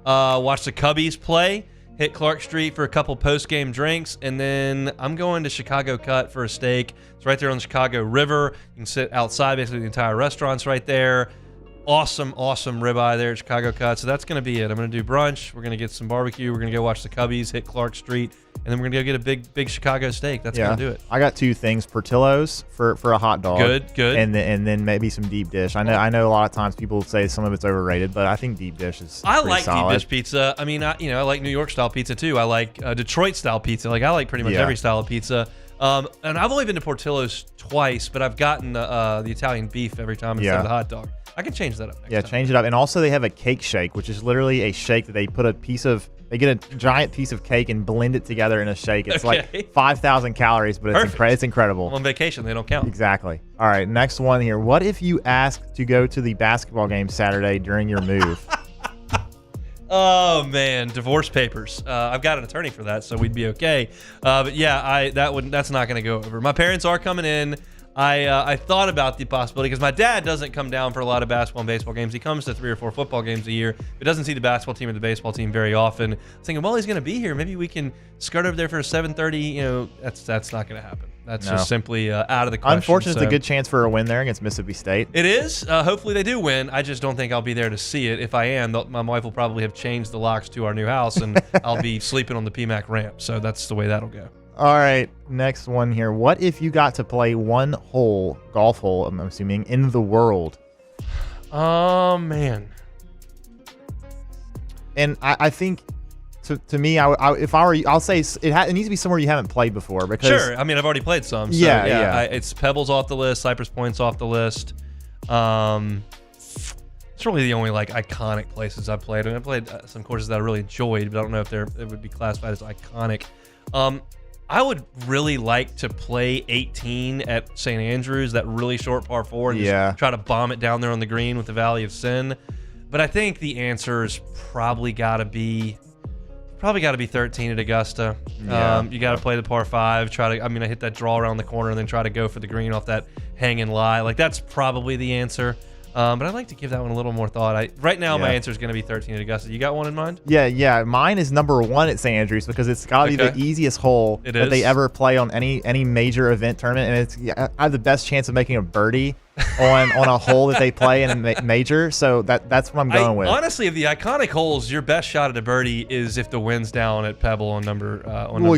Speaker 2: watch the Cubbies play, hit Clark Street for a couple post-game drinks, and then I'm going to Chicago Cut for a steak. It's right there on the Chicago River. You can sit outside. Basically, the entire restaurant's right there. Awesome ribeye there at Chicago Cut. So that's going to be it. I'm going to do brunch. We're going to get some barbecue. We're going to go watch the Cubbies, hit Clark Street, and then we're going to go get a big Chicago steak. That's going to do it.
Speaker 20: I got 2 things: Portillo's for a hot dog.
Speaker 2: Good.
Speaker 20: And then maybe some deep dish. I know a lot of times people say some of it's overrated, but I think deep dish is
Speaker 2: I
Speaker 20: pretty
Speaker 2: like
Speaker 20: solid.
Speaker 2: deep dish pizza. I mean, I like New York style pizza too. I like Detroit style pizza. Like I like pretty much every style of pizza. And I've only been to Portillo's twice, but I've gotten the Italian beef every time instead of the hot dog. I can change that up next time.
Speaker 20: Change it up. And also they have a cake shake, which is literally a shake that they put they get a giant piece of cake and blend it together in a shake. It's like 5,000 calories, but it's incredible.
Speaker 2: On vacation, they don't count.
Speaker 20: Exactly. All right, next one here. What if you asked to go to the basketball game Saturday during your move?
Speaker 2: Oh man, divorce papers. I've got an attorney for that, so we'd be okay. But yeah, that's not going to go over. My parents are coming in. I thought about the possibility because my dad doesn't come down for a lot of basketball and baseball games. He comes to 3 or 4 football games a year, but doesn't see the basketball team or the baseball team very often. I was thinking, well, he's going to be here. Maybe we can skirt over there for a 7:30. That's not going to happen. That's just simply out of the question.
Speaker 20: Unfortunately, it's a good chance for a win there against Mississippi State.
Speaker 2: It is. Hopefully they do win. I just don't think I'll be there to see it. If I am, my wife will probably have changed the locks to our new house, and I'll be sleeping on the PMAC ramp. So that's the way that'll go.
Speaker 20: All right, next one here. What if you got to play one golf hole, I'm assuming, in the world?
Speaker 2: Oh, man.
Speaker 20: And I think, to me, if I were you, I'll say it needs to be somewhere you haven't played before. Because
Speaker 2: sure. I mean, I've already played some. So it's Pebbles off the list, Cypress Point's off the list. It's really the only iconic places I've played. I mean, I played some courses that I really enjoyed, but I don't know if it would be classified as iconic. I would really like to play 18 at St. Andrews, that really short par 4, and just try to bomb it down there on the green with the Valley of Sin. But I think the answer is probably got to be 13 at Augusta. You got to play the par 5. I hit that draw around the corner and then try to go for the green off that hang and lie. That's probably the answer. But I'd like to give that one a little more thought. Right now, my answer is going to be 13 at Augusta. You got one in mind?
Speaker 20: Yeah. Mine is number 1 at St. Andrews because it's got to be the easiest hole that they ever play on any major event tournament, and I have the best chance of making a birdie on a hole that they play in a major. So that's what I'm going with.
Speaker 2: Honestly, of the iconic holes, your best shot at a birdie is if the wind's down at Pebble on number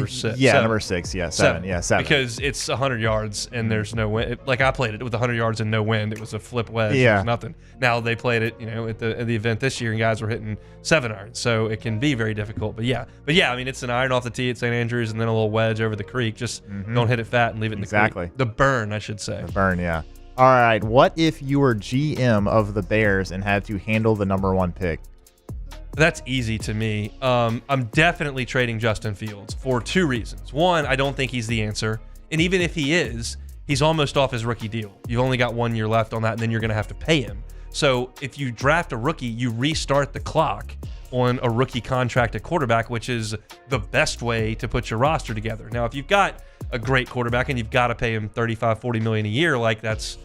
Speaker 2: 6.
Speaker 20: Yeah, number 6. Yeah, 7. Yeah, 7.
Speaker 2: Because it's 100 yards and there's no wind. I played it with 100 yards and no wind. It was a flip wedge.
Speaker 20: Yeah.
Speaker 2: There's nothing. Now they played it, at the event this year, and guys were hitting 7 irons, so it can be very difficult. But yeah, I mean, it's an iron off the tee at St. Andrews and then a little wedge over the creek. Just don't hit it fat and leave it in the creek. The burn, I should say.
Speaker 20: The burn, yeah. All right, what if you were GM of the Bears and had to handle the number 1 pick?
Speaker 2: That's easy to me. I'm definitely trading Justin Fields for 2 reasons. One, I don't think he's the answer. And even if he is, he's almost off his rookie deal. You've only got 1 year left on that, and then you're going to have to pay him. So if you draft a rookie, you restart the clock on a rookie contract at quarterback, which is the best way to put your roster together. Now, if you've got a great quarterback and you've got to pay him $35-40 million a year, that's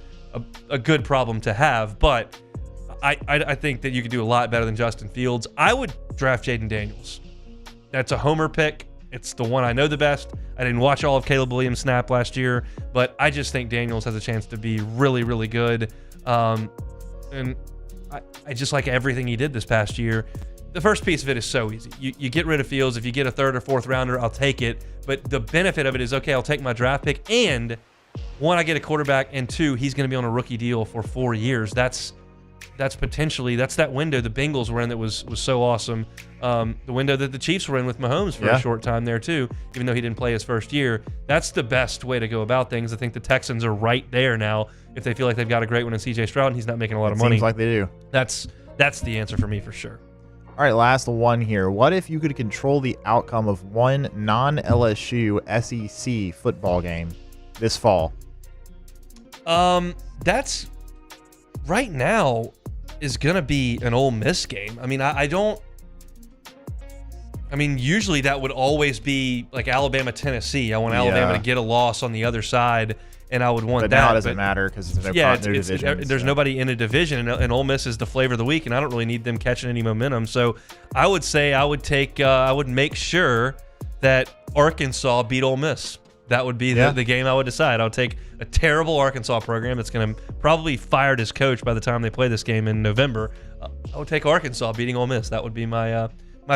Speaker 2: a good problem to have. But I think that you could do a lot better than Justin Fields. I would draft Jaden Daniels. That's a homer pick. It's the one I know the best. I didn't watch all of Caleb Williams' snap last year, but I just think Daniels has a chance to be really, really good. And I just like everything he did this past year. The first piece of it is so easy. You get rid of Fields. If you get a 3rd or 4th rounder, I'll take it. But the benefit of it is, okay, I'll take my draft pick, and 1, I get a quarterback, and 2, he's going to be on a rookie deal for 4 years. That's potentially that window the Bengals were in that was so awesome. The window that the Chiefs were in with Mahomes for a short time there too, even though he didn't play his first year. That's the best way to go about things. I think the Texans are right there now. If they feel like they've got a great one in C.J. Stroud and he's not making a lot of money,
Speaker 20: seems like they do.
Speaker 2: That's the answer for me for sure.
Speaker 20: All right, last one here. What if you could control the outcome of one non-LSU SEC football game this fall?
Speaker 2: That's right now is going to be an Ole Miss game. I mean, I don't I mean, usually that would always be like Alabama, Tennessee. I want Alabama to get a loss on the other side, and I would want
Speaker 20: But
Speaker 2: that.
Speaker 20: now it doesn't matter because there's no division.
Speaker 2: There's nobody in a division, and Ole Miss is the flavor of the week, and I don't really need them catching any momentum. So I would say I would make sure that Arkansas beat Ole Miss. That would be the game I would decide. I would take a terrible Arkansas program that's going to probably fired his coach by the time they play this game in November. I would take Arkansas beating Ole Miss. That would be my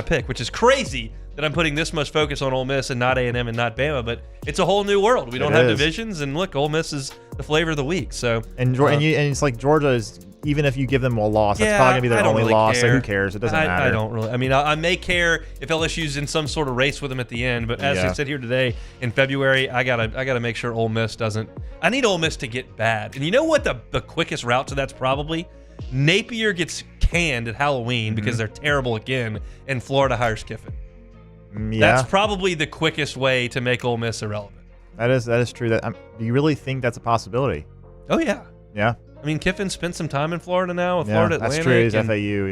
Speaker 2: pick, which is crazy that I'm putting this much focus on Ole Miss and not A&M and not Bama, but it's a whole new world. We don't have divisions, and look, Ole Miss is the flavor of the week. So
Speaker 20: and it's like Georgia is, even if you give them a loss, that's probably gonna be their only loss. So who cares? It doesn't matter.
Speaker 2: I don't really. I mean, I may care if LSU's in some sort of race with them at the end, but as I sit here today in February, I gotta make sure Ole Miss doesn't. I need Ole Miss to get bad, and you know what the quickest route to that's probably Napier gets canned at Halloween because they're terrible again, and Florida hires Kiffin. That's probably the quickest way to make Ole Miss irrelevant.
Speaker 20: That is true. Do you really think that's a possibility?
Speaker 2: Oh yeah.
Speaker 20: Yeah.
Speaker 2: I mean, Kiffin spent some time in Florida now with Florida Atlantic.
Speaker 20: That's true. He's FAU.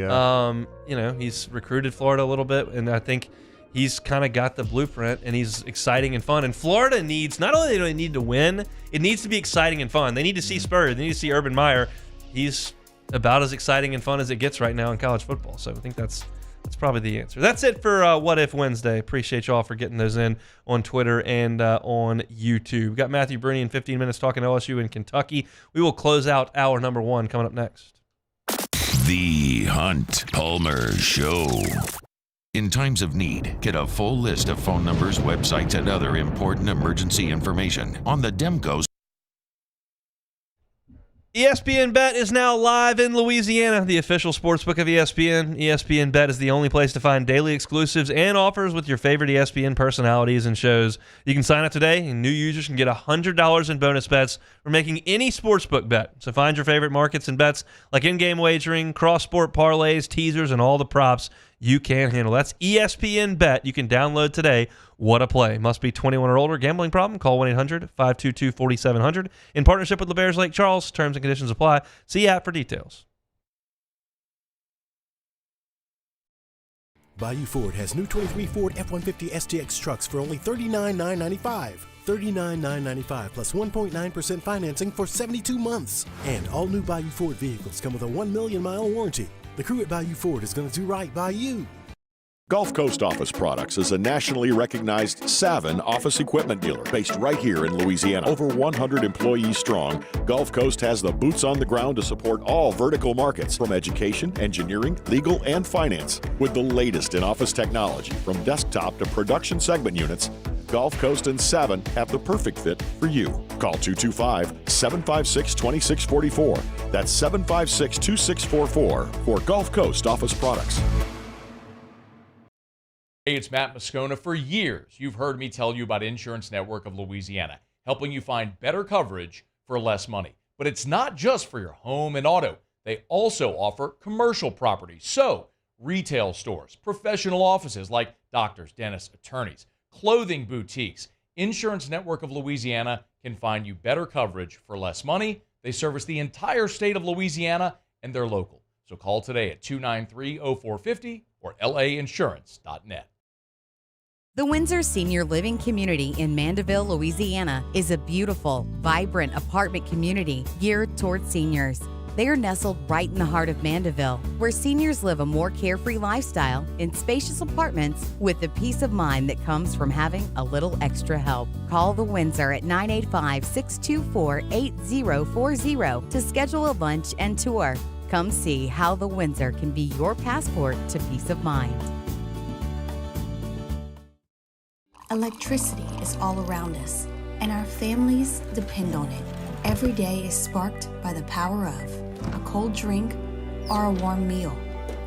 Speaker 20: Yeah.
Speaker 2: He's recruited Florida a little bit, and I think he's kind of got the blueprint, and he's exciting and fun. And Florida needs, not only do they need to win, it needs to be exciting and fun. They need to see Spurrier. They need to see Urban Meyer. He's about as exciting and fun as it gets right now in college football. So I think that's probably the answer. That's it for What If Wednesday. Appreciate y'all for getting those in on Twitter and on YouTube. We've got Matthew Bruni in 15 minutes talking LSU in Kentucky. We will close out hour number 1 coming up next.
Speaker 1: The Hunt Palmer Show. In times of need, get a full list of phone numbers, websites, and other important emergency information on the Demco's.
Speaker 2: ESPN Bet is now live in Louisiana, the official sportsbook of ESPN. ESPN Bet is the only place to find daily exclusives and offers with your favorite ESPN personalities and shows. You can sign up today, and new users can get $100 in bonus bets for making any sportsbook bet. So find your favorite markets and bets like in-game wagering, cross-sport parlays, teasers, and all the props you can handle. That's ESPN Bet. You can download today. What a play. Must be 21 or older. Gambling problem? Call 1-800-522-4700. In partnership with LeBears Lake Charles. Terms and conditions apply. See app for details.
Speaker 3: Bayou Ford has new 23 Ford F-150 STX trucks for only $39,995. $39,995 plus 1.9% financing for 72 months. And all new Bayou Ford vehicles come with a 1 million mile warranty. The crew at Bayou Ford is going to do right by you.
Speaker 22: Gulf Coast Office Products is a nationally recognized Savin office equipment dealer based right here in Louisiana. Over 100 employees strong, Gulf Coast has the boots on the ground to support all vertical markets from education, engineering, legal, and finance. With the latest in office technology from desktop to production segment units, Gulf Coast and Savin have the perfect fit for you. Call 225-756-2644. That's 756-2644 for Gulf Coast Office Products.
Speaker 9: Hey, it's Matt Moscona. For years, you've heard me tell you about Insurance Network of Louisiana, helping you find better coverage for less money. But it's not just for your home and auto. They also offer commercial property. So, retail stores, professional offices like doctors, dentists, attorneys, clothing boutiques. Insurance Network of Louisiana can find you better coverage for less money. They service the entire state of Louisiana, and they're local. So call today at 293-0450 or lainsurance.net.
Speaker 23: The Windsor Senior Living Community in Mandeville, Louisiana is a beautiful, vibrant apartment community geared toward seniors. They are nestled right in the heart of Mandeville, where seniors live a more carefree lifestyle in spacious apartments with the peace of mind that comes from having a little extra help. Call the Windsor at 985-624-8040 to schedule a lunch and tour. Come see how the Windsor can be your passport to peace of mind.
Speaker 5: Electricity is all around us, and our families depend on it. Every day is sparked by the power of a cold drink or a warm meal,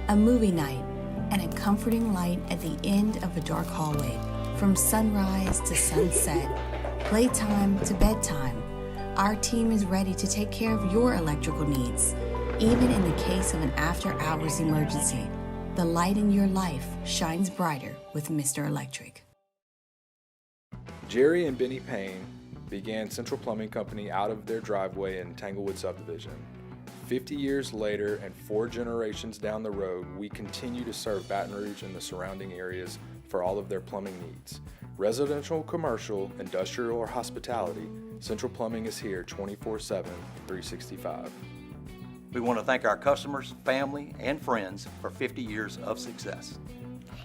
Speaker 5: a movie night, and a comforting light at the end of a dark hallway. From sunrise to sunset, playtime to bedtime, our team is ready to take care of your electrical needs. Even in the case of an after-hours emergency, the light in your life shines brighter with Mr. Electric.
Speaker 6: Jerry and Benny Payne began Central Plumbing Company out of their driveway in Tanglewood subdivision. 50 years later and 4 generations down the road, we continue to serve Baton Rouge and the surrounding areas for all of their plumbing needs. Residential, commercial, industrial, or hospitality, Central Plumbing is here 24/7, 365.
Speaker 4: We want to thank our customers, family, and friends for 50 years of success.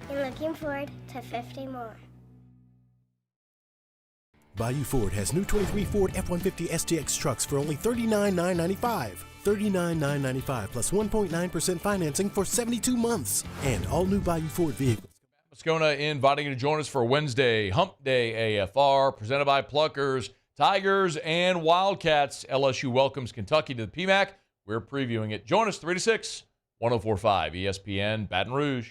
Speaker 7: And looking forward to 50 more.
Speaker 3: Bayou Ford has new 23 Ford F-150 STX trucks for only $39,995. $39,995 plus 1.9% financing for 72 months. And all new Bayou Ford vehicles.
Speaker 9: Moscona inviting you to join us for Wednesday Hump Day AFR, presented by Pluckers, Tigers, and Wildcats. LSU welcomes Kentucky to the PMAC. We're previewing it. Join us 3 to 6, 104.5 ESPN Baton Rouge.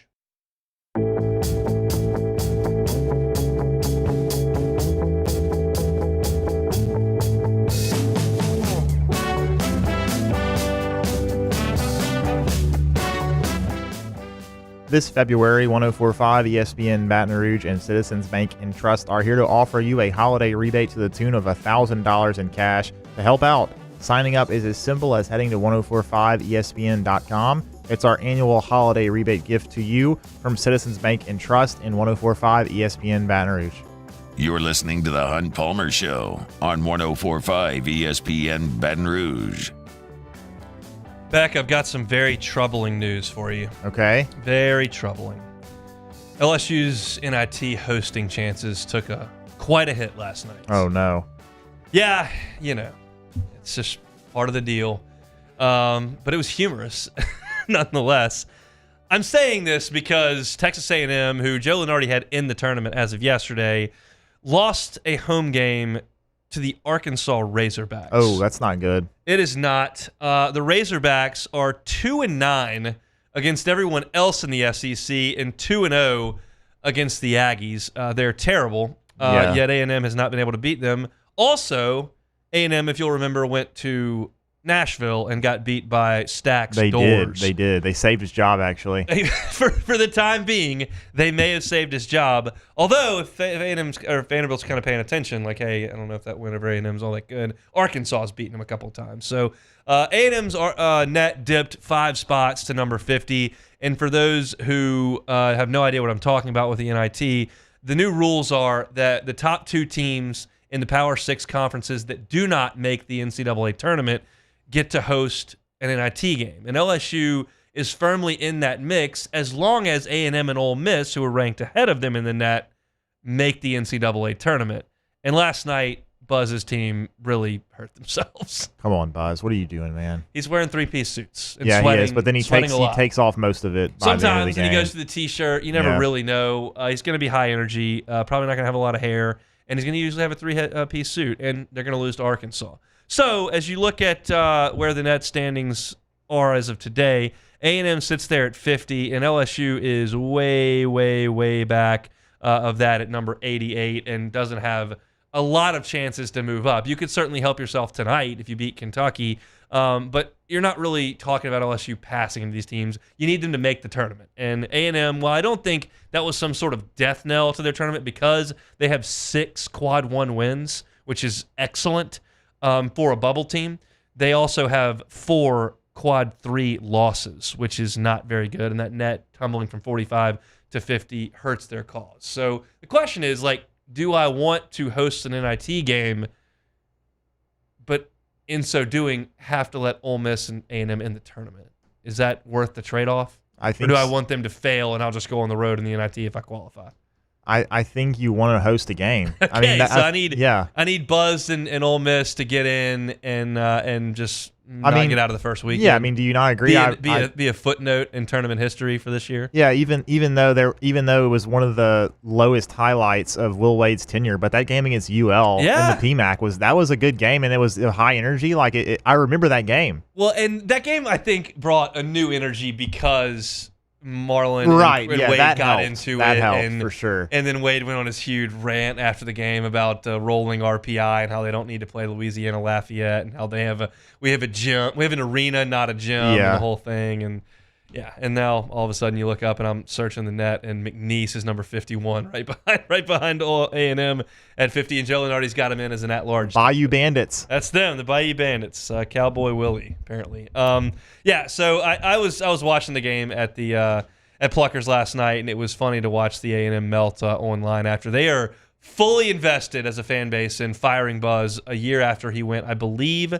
Speaker 20: This February, 104.5 ESPN Baton Rouge and Citizens Bank and Trust are here to offer you a holiday rebate to the tune of $1,000 in cash to help out. Signing up is as simple as heading to 1045ESPN.com. It's our annual holiday rebate gift to you from Citizens Bank and Trust in 104.5 ESPN Baton Rouge.
Speaker 1: You're listening to the Hunt Palmer Show on 104.5 ESPN Baton Rouge.
Speaker 2: Beck, I've got some very troubling news for you.
Speaker 20: Okay.
Speaker 2: Very troubling. LSU's NIT hosting chances took quite a hit last night.
Speaker 20: Oh, no.
Speaker 2: Yeah, it's just part of the deal. But it was humorous, nonetheless. I'm saying this because Texas A&M, who Joe Lenardi had in the tournament as of yesterday, lost a home game to the Arkansas Razorbacks.
Speaker 20: Oh, that's not good.
Speaker 2: It is not. The Razorbacks are 2-9 against everyone else in the SEC and 2-0 against the Aggies. They're terrible, yet A&M has not been able to beat them. Also, A&M, if you'll remember, went to Nashville and got beat by Stack's Doors.
Speaker 20: They did. They saved his job, actually.
Speaker 2: For the time being, they may have saved his job. Although, if A&M's or Vanderbilt's kind of paying attention, like, hey, I don't know if that win over A&M's all that good. Arkansas's beaten them a couple of times. So A&M's net dipped 5 spots to number 50. And for those who have no idea what I'm talking about with the NIT, the new rules are that the top 2 teams in the Power 6 conferences that do not make the NCAA tournament get to host an NIT game. And LSU is firmly in that mix as long as A&M and Ole Miss, who are ranked ahead of them in the net, make the NCAA tournament. And last night, Buzz's team really hurt themselves.
Speaker 20: Come on, Buzz. What are you doing, man?
Speaker 2: He's wearing 3-piece suits. And
Speaker 20: yeah,
Speaker 2: sweating,
Speaker 20: he is, but then he takes off most of it by the end of the game.
Speaker 2: Sometimes, and he goes to the T-shirt. You never really know. He's going to be high energy, probably not going to have a lot of hair, and he's going to usually have a 3-piece suit, and they're going to lose to Arkansas. So, as you look at where the net standings are as of today, A&M sits there at 50, and LSU is way, way, way back of that at number 88 and doesn't have a lot of chances to move up. You could certainly help yourself tonight if you beat Kentucky, but you're not really talking about LSU passing into these teams. You need them to make the tournament. And A&M, well, I don't think that was some sort of death knell to their tournament because they have 6 quad 1 wins, which is excellent. For a bubble team. They also have 4 quad 3 losses, which is not very good, and that net tumbling from 45 to 50 hurts their cause. So the question is, do I want to host an NIT game, but in so doing have to let Ole Miss and A&M in the tournament? Is that worth the trade-off?
Speaker 20: I think
Speaker 2: or do I want them to fail and I'll just go on the road in the NIT if I qualify?
Speaker 20: I think you want to host a game.
Speaker 2: Okay, I need Buzz and Ole Miss to get in and just not get out of the first weekend.
Speaker 20: Yeah, do you not agree?
Speaker 2: Be a footnote in tournament history for this year.
Speaker 20: Yeah, even though it was one of the lowest highlights of Will Wade's tenure, but that game against UL in the PMAC was a good game, and it was high energy. I remember that game.
Speaker 2: Well, and that game I think brought a new energy because Marlon and Wade got into
Speaker 20: that
Speaker 2: it.
Speaker 20: Helped, for sure.
Speaker 2: And then Wade went on his huge rant after the game about rolling RPI and how they don't need to play Louisiana Lafayette and how we have an arena, not a gym, and the whole thing. And Yeah, and now all of a sudden you look up and I'm searching the net, and McNeese is number 51, right behind A&M at 50, and Joe Lenardi's got him in as an at-large.
Speaker 20: Bayou Bandits.
Speaker 2: That's them, the Bayou Bandits. Cowboy Willie, apparently. Yeah, so I was watching the game at the at Pluckers last night, and it was funny to watch the A&M melt online after they are fully invested as a fan base in firing Buzz a year after he went, I believe,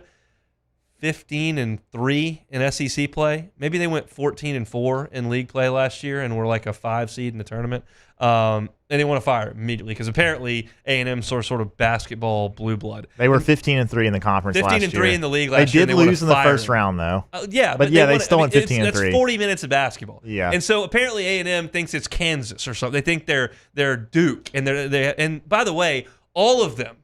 Speaker 2: 15-3 in SEC play. Maybe they went 14-4 in league play last year and were like a 5 seed in the tournament. And they want to fire immediately because apparently A&M sort of basketball blue blood.
Speaker 20: They were 15-3 in the conference last year.
Speaker 2: 15-3 in the league last
Speaker 20: year.
Speaker 2: They
Speaker 20: did lose in the first round though.
Speaker 2: Yeah,
Speaker 20: but they still went 15-3.
Speaker 2: That's 40 minutes of basketball.
Speaker 20: Yeah.
Speaker 2: And so apparently A&M thinks it's Kansas or something. They think they're Duke, and by the way, all of them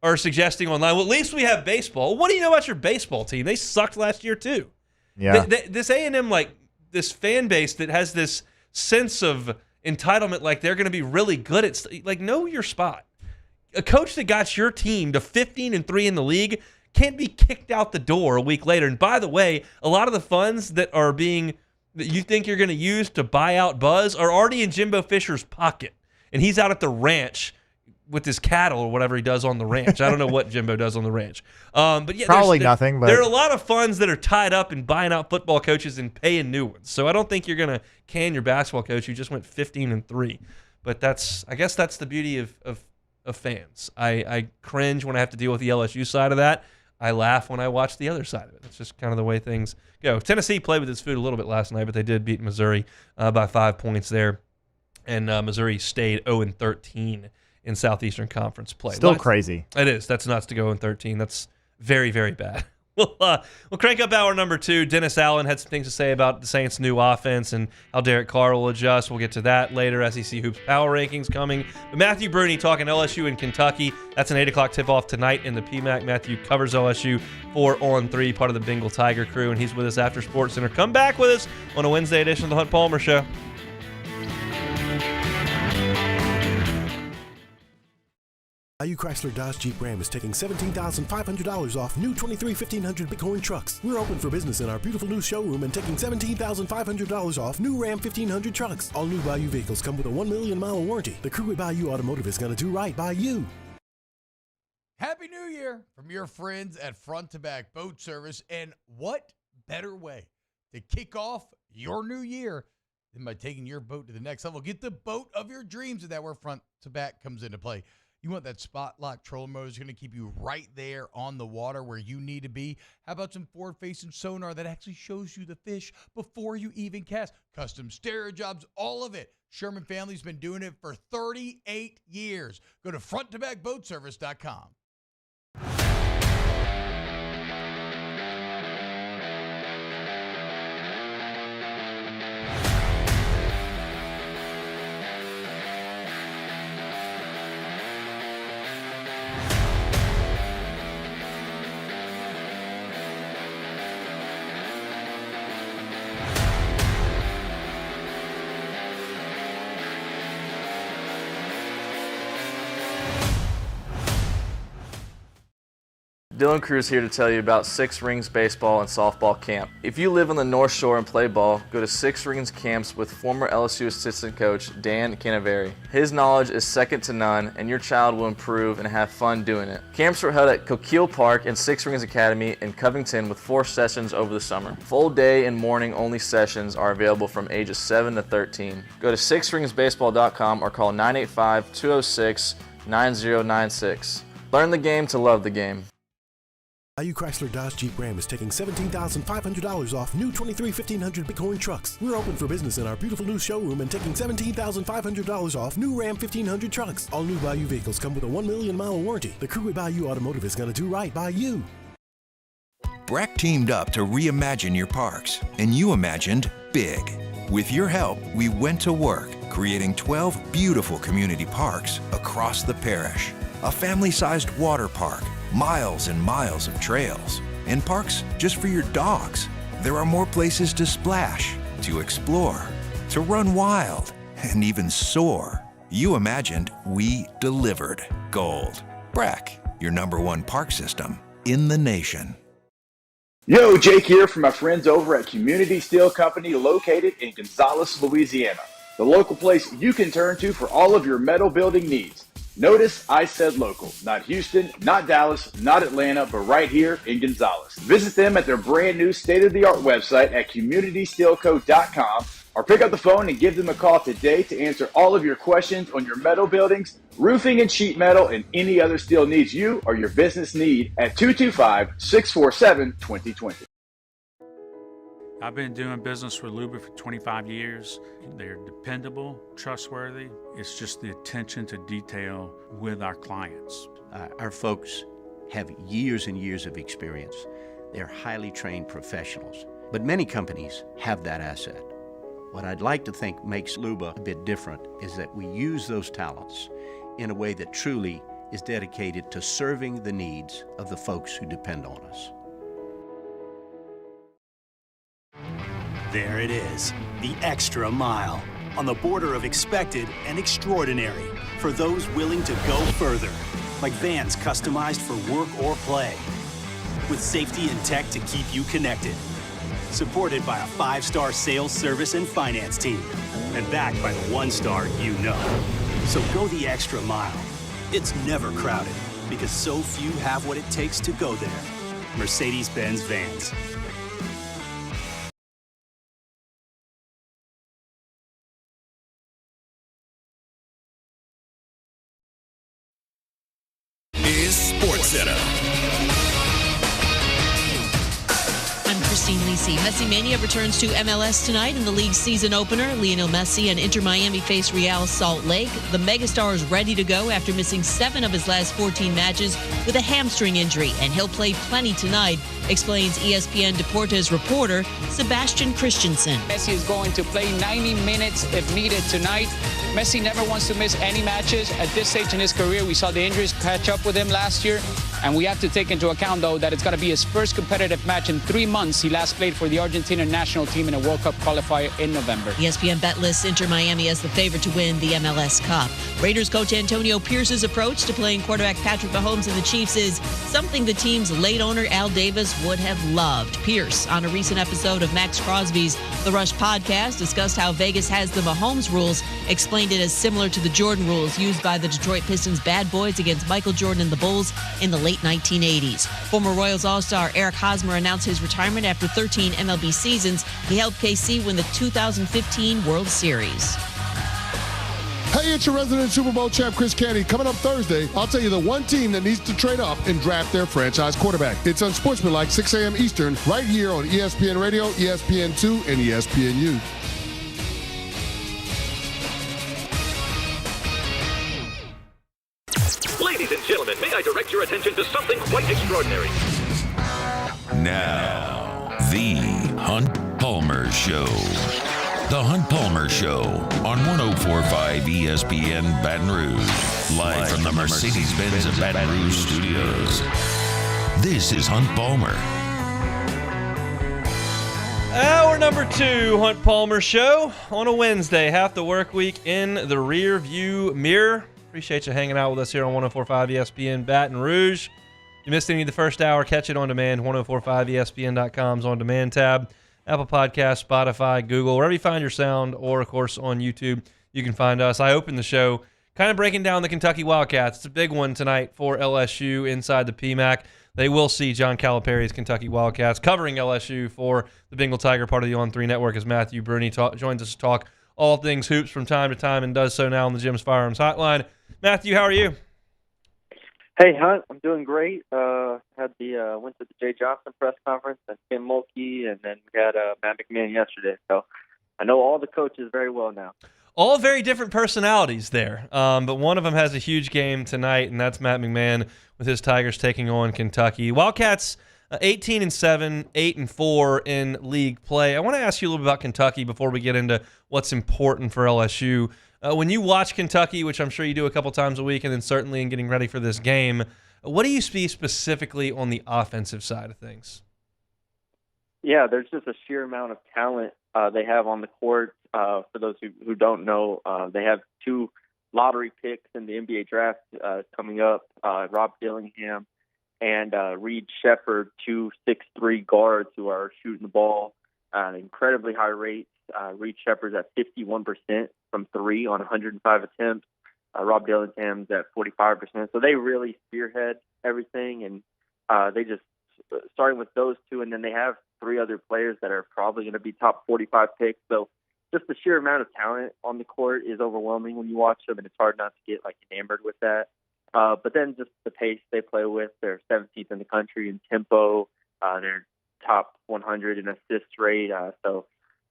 Speaker 2: are suggesting online, well, at least we have baseball. What do you know about your baseball team? They sucked last year too.
Speaker 20: Yeah.
Speaker 2: This A&M, like this fan base that has this sense of entitlement, like they're going to be really good at, like, know your spot. A coach that got your team to 15-3 in the league can't be kicked out the door a week later. And by the way, a lot of the funds that you think you're going to use to buy out Buzz are already in Jimbo Fisher's pocket, and he's out at the ranch with his cattle or whatever he does on the ranch. I don't know what Jimbo does on the ranch. But yeah,
Speaker 20: probably nothing. But
Speaker 2: there are a lot of funds that are tied up in buying out football coaches and paying new ones. So I don't think you're going to can your basketball coach who just went 15-3. But I guess that's the beauty of fans. I cringe when I have to deal with the LSU side of that. I laugh when I watch the other side of it. It's just kind of the way things go. Tennessee played with its food a little bit last night, but they did beat Missouri by 5 points there. And Missouri stayed 0-13 in Southeastern Conference play.
Speaker 20: Still crazy.
Speaker 2: It is. That's nuts to go 0-13. That's very, very bad. We'll crank up hour number 2. Dennis Allen had some things to say about the Saints' new offense and how Derek Carr will adjust. We'll get to that later. SEC Hoops Power Rankings coming. But Matthew Bruni talking LSU and Kentucky. That's an 8 o'clock tip-off tonight in the PMAC. Matthew covers LSU 4 on 3, part of the Bengal Tiger crew, and he's with us after Sports Center. Come back with us on a Wednesday edition of the Hunt Palmer Show.
Speaker 3: Bayou Chrysler Dodge Jeep Ram is taking $17,500 off new 23 1500 Bighorn trucks. We're open for business in our beautiful new showroom and taking $17,500 off new Ram 1500 trucks. All new Bayou vehicles come with a 1 million mile warranty. The crew at Bayou Automotive is going to do right by you.
Speaker 8: Happy New Year from your friends at Front to Back Boat Service. And what better way to kick off your new year than by taking your boat to the next level? Get the boat of your dreams, and that's where Front to Back comes into play. You want that spot lock trolling motor that's going to keep you right there on the water where you need to be. How about some forward-facing sonar that actually shows you the fish before you even cast? Custom stereo jobs, all of it. Sherman family's been doing it for 38 years. Go to fronttobackboatservice.com.
Speaker 16: Dylan Cruz here to tell you about Six Rings Baseball and Softball Camp. If you live on the North Shore and play ball, go to Six Rings Camps with former LSU assistant coach Dan Canaveri. His knowledge is second to none, and your child will improve and have fun doing it. Camps were held at Coquille Park and Six Rings Academy in Covington with 4 sessions over the summer. Full day and morning only sessions are available from ages 7 to 13. Go to sixringsbaseball.com or call 985-206-9096. Learn the game to love the game.
Speaker 3: Bayou Chrysler Dodge Jeep Ram is taking $17,500 off new 23 1500 Bighorn trucks. We're open for business in our beautiful new showroom and taking $17,500 off new Ram 1500 trucks. All new Bayou vehicles come with a 1 million mile warranty. The crew at Bayou Automotive is going to do right by you.
Speaker 12: Breck teamed up to reimagine your parks, and you imagined big. With your help, we went to work, creating 12 beautiful community parks across the parish. A family-sized water park, miles and miles of trails, and parks just for your dogs. There are more places to splash, to explore, to run wild, and even soar. You imagined, we delivered. Gold. Breck, your #1 park system in the nation.
Speaker 10: Yo, Jake here from my friends over at Community Steel Company located in Gonzales, Louisiana. The local place you can turn to for all of your metal building needs. Notice I said local, not Houston, not Dallas, not Atlanta, but right here in Gonzales. Visit them at their brand new state-of-the-art website at communitysteelco.com or pick up the phone and give them a call today to answer all of your questions on your metal buildings, roofing and sheet metal, and any other steel needs you or your business need at 225-647-2020.
Speaker 14: I've been doing business with Luba for 25 years. They're dependable, trustworthy. It's just the attention to detail with our clients.
Speaker 15: Our folks have years and years of experience. They're highly trained professionals. But many companies have that asset. What I'd like to think makes Luba a bit different is that we use those talents in a way that truly is dedicated to serving the needs of the folks who depend on us.
Speaker 11: There it is, the extra mile, on the border of expected and extraordinary for those willing to go further, like vans customized for work or play, with safety and tech to keep you connected, supported by a 5-star sales, service, and finance team, and backed by the 1-star you know. So go the extra mile. It's never crowded, because so few have what it takes to go there. Mercedes-Benz Vans.
Speaker 18: Is Sports Center.
Speaker 13: I'm Christine Lisi. Messi Mania returns to MLS tonight in the league's season opener. Lionel Messi and Inter Miami face Real Salt Lake. The megastar is ready to go after missing 7 of his last 14 matches with a hamstring injury, and he'll play plenty tonight, explains ESPN Deportes reporter Sebastian Christensen.
Speaker 24: Messi is going to play 90 minutes if needed tonight. Messi never wants to miss any matches. At this stage in his career, we saw the injuries catch up with him last year. And we have to take into account, though, that it's going to be his first competitive match in 3 months. He last played for the Argentina national team in a World Cup qualifier in November.
Speaker 13: ESPN bet lists Inter Miami as the favorite to win the MLS Cup. Raiders coach Antonio Pierce's approach to playing quarterback Patrick Mahomes and the Chiefs is something the team's late owner Al Davis would have loved. Pierce, on a recent episode of Max Crosby's The Rush podcast, discussed how Vegas has the Mahomes rules, explained it as similar to the Jordan rules used by the Detroit Pistons bad boys against Michael Jordan and the Bulls in the late 1980s. Former Royals All-Star Eric Hosmer announced his retirement after 13 MLB seasons. He helped KC win the 2015 World Series.
Speaker 25: Hey, it's your resident Super Bowl champ, Chris Candy. Coming up Thursday, I'll tell you the one team that needs to trade up and draft their franchise quarterback. It's Unsportsmanlike, 6 a.m. Eastern, right here on ESPN Radio, ESPN2, and ESPNU.
Speaker 26: Ladies and gentlemen, may I direct your attention to something quite extraordinary?
Speaker 1: Now, the Hunt Palmer Show. The Hunt Palmer Show on 104.5 ESPN Baton Rouge. Live from the Mercedes-Benz of Baton Rouge studios. This is Hunt Palmer.
Speaker 2: Hour number 2, Hunt Palmer Show on a Wednesday. Half the work week in the rear view mirror. Appreciate you hanging out with us here on 104.5 ESPN Baton Rouge. If you missed any of the first hour, catch it on demand. 104.5ESPN.com's on demand tab. Apple Podcasts, Spotify, Google, wherever you find your sound, or, of course, on YouTube, you can find us. I opened the show kind of breaking down the Kentucky Wildcats. It's a big one tonight for LSU inside the PMAC. They will see John Calipari's Kentucky Wildcats covering LSU for the Bengal Tiger, part of the On3 Network, as Matthew Bruni joins us to talk all things hoops from time to time and does so now on the Jim's Firearms Hotline. Matthew, how are you?
Speaker 27: Hey, Hunt, I'm doing great. Went to the Jay Johnson press conference and Kim Mulkey, and then we had Matt McMahon yesterday. So I know all the coaches very well now.
Speaker 2: All very different personalities there, but one of them has a huge game tonight, and that's Matt McMahon with his Tigers taking on Kentucky. Wildcats 18-7, 8-4 in league play. I want to ask you a little bit about Kentucky before we get into what's important for LSU. When you watch Kentucky, which I'm sure you do a couple times a week, and then certainly in getting ready for this game, what do you see specifically on the offensive side of things?
Speaker 27: Yeah, there's just a sheer amount of talent they have on the court. For those who don't know, they have 2 lottery picks in the NBA draft coming up, Rob Dillingham and Reed Shepard, 2'6'3" guards who are shooting the ball incredibly high rates. Reed Shepard's at 51% from three on 105 attempts. Rob Dillingham's at 45%. So they really spearhead everything, and they just starting with those two, and then they have three other players that are probably going to be top 45 picks. So just the sheer amount of talent on the court is overwhelming when you watch them, and it's hard not to get enamored with that. But then just the pace they play with, they're 17th in the country in tempo. They're top 100 in assist rate. So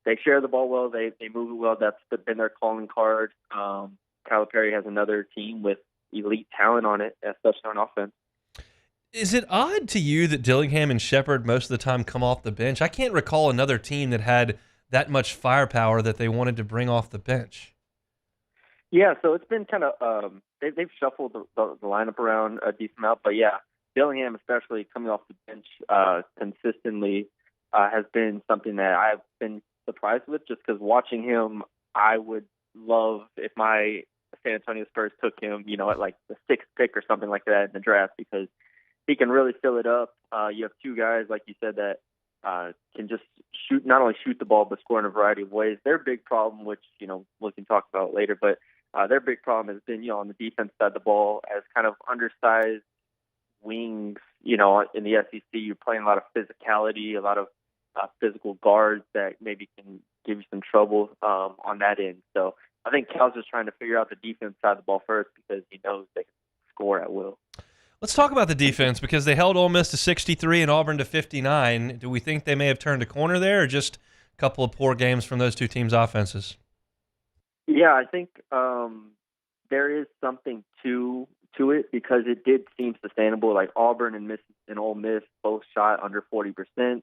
Speaker 27: they share the ball well. They move it well. That's been their calling card. Calipari has another team with elite talent on it, especially on offense.
Speaker 2: Is it odd to you that Dillingham and Shepard most of the time come off the bench? I can't recall another team that had that much firepower that they wanted to bring off the bench.
Speaker 27: Yeah, so it's been kind of they've shuffled the lineup around a decent amount, but yeah, Dillingham especially coming off the bench consistently has been something that I've been surprised with, just because watching him, I would love if my San Antonio Spurs took him, at the 6th pick or something like that in the draft, because he can really fill it up. You have two guys, like you said, that can just not only shoot the ball, but score in a variety of ways. Their big problem, which, we can talk about later, but their big problem has been, on the defense side of the ball as kind of undersized wings, in the SEC. You're playing a lot of physicality, a lot of physical guards that maybe can give you some trouble on that end. So I think Cal's just trying to figure out the defense side of the ball first, because he knows they can score at will.
Speaker 2: Let's talk about the defense, because they held Ole Miss to 63 and Auburn to 59. Do we think they may have turned a corner there, or just a couple of poor games from those two teams' offenses?
Speaker 27: Yeah, I think there is something to it, because it did seem sustainable. Like Auburn and Ole Miss both shot under 40%.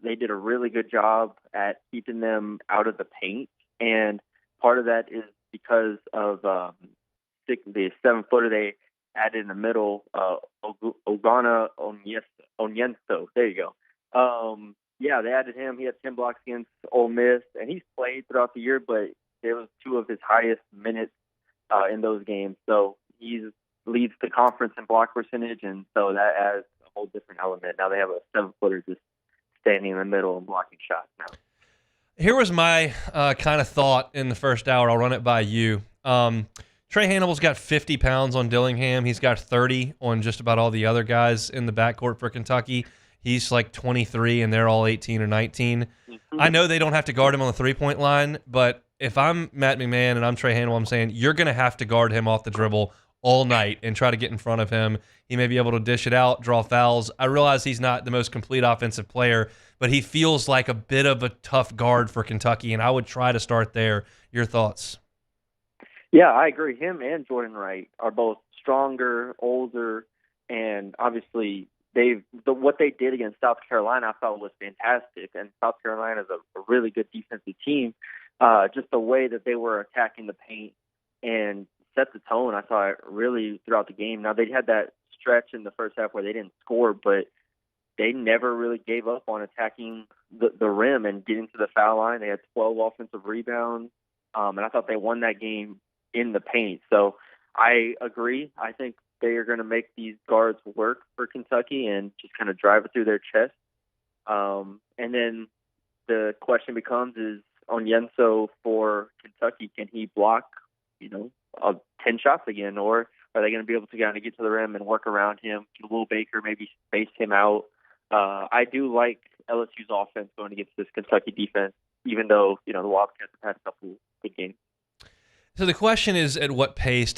Speaker 27: They did a really good job at keeping them out of the paint, and part of that is because of the 7-footer they added in the middle, Ogana Onyenso. There you go. Yeah, they added him. He had 10 blocks against Ole Miss, and he's played throughout the year, but it was two of his highest minutes in those games. So he leads the conference in block percentage, and so that adds a whole different element. Now they have a 7-footer just standing in the middle and blocking shots now.
Speaker 2: Here was my kind of thought in the first hour. I'll run it by you. Trey Hannibal's got 50 pounds on Dillingham. He's got 30 on just about all the other guys in the backcourt for Kentucky. He's like 23, and they're all 18 or 19. Mm-hmm. I know they don't have to guard him on the three-point line, but if I'm Matt McMahon and I'm Trey Hannibal, I'm saying you're going to have to guard him off the dribble all night and try to get in front of him. He may be able to dish it out, draw fouls. I realize he's not the most complete offensive player, but he feels like a bit of a tough guard for Kentucky, and I would try to start there. Your thoughts?
Speaker 27: Yeah, I agree. Him and Jordan Wright are both stronger, older, and obviously what they did against South Carolina I thought was fantastic. And South Carolina is a really good defensive team. Just the way that they were attacking the paint and set the tone, I thought, really throughout the game. Now, they had that stretch in the first half where they didn't score, but they never really gave up on attacking the rim and getting to the foul line. They had 12 offensive rebounds, and I thought they won that game in the paint. So I agree. I think they are going to make these guards work for Kentucky and just kind of drive it through their chest. And then the question becomes, is Onyenso for Kentucky, can he block, 10 shots again, or are they going to be able to kind of get to the rim and work around him? Can Will Baker maybe space him out? I do like LSU's offense going against this Kentucky defense, even though, the Wildcats have had a couple good games.
Speaker 2: So the question is, at what pace does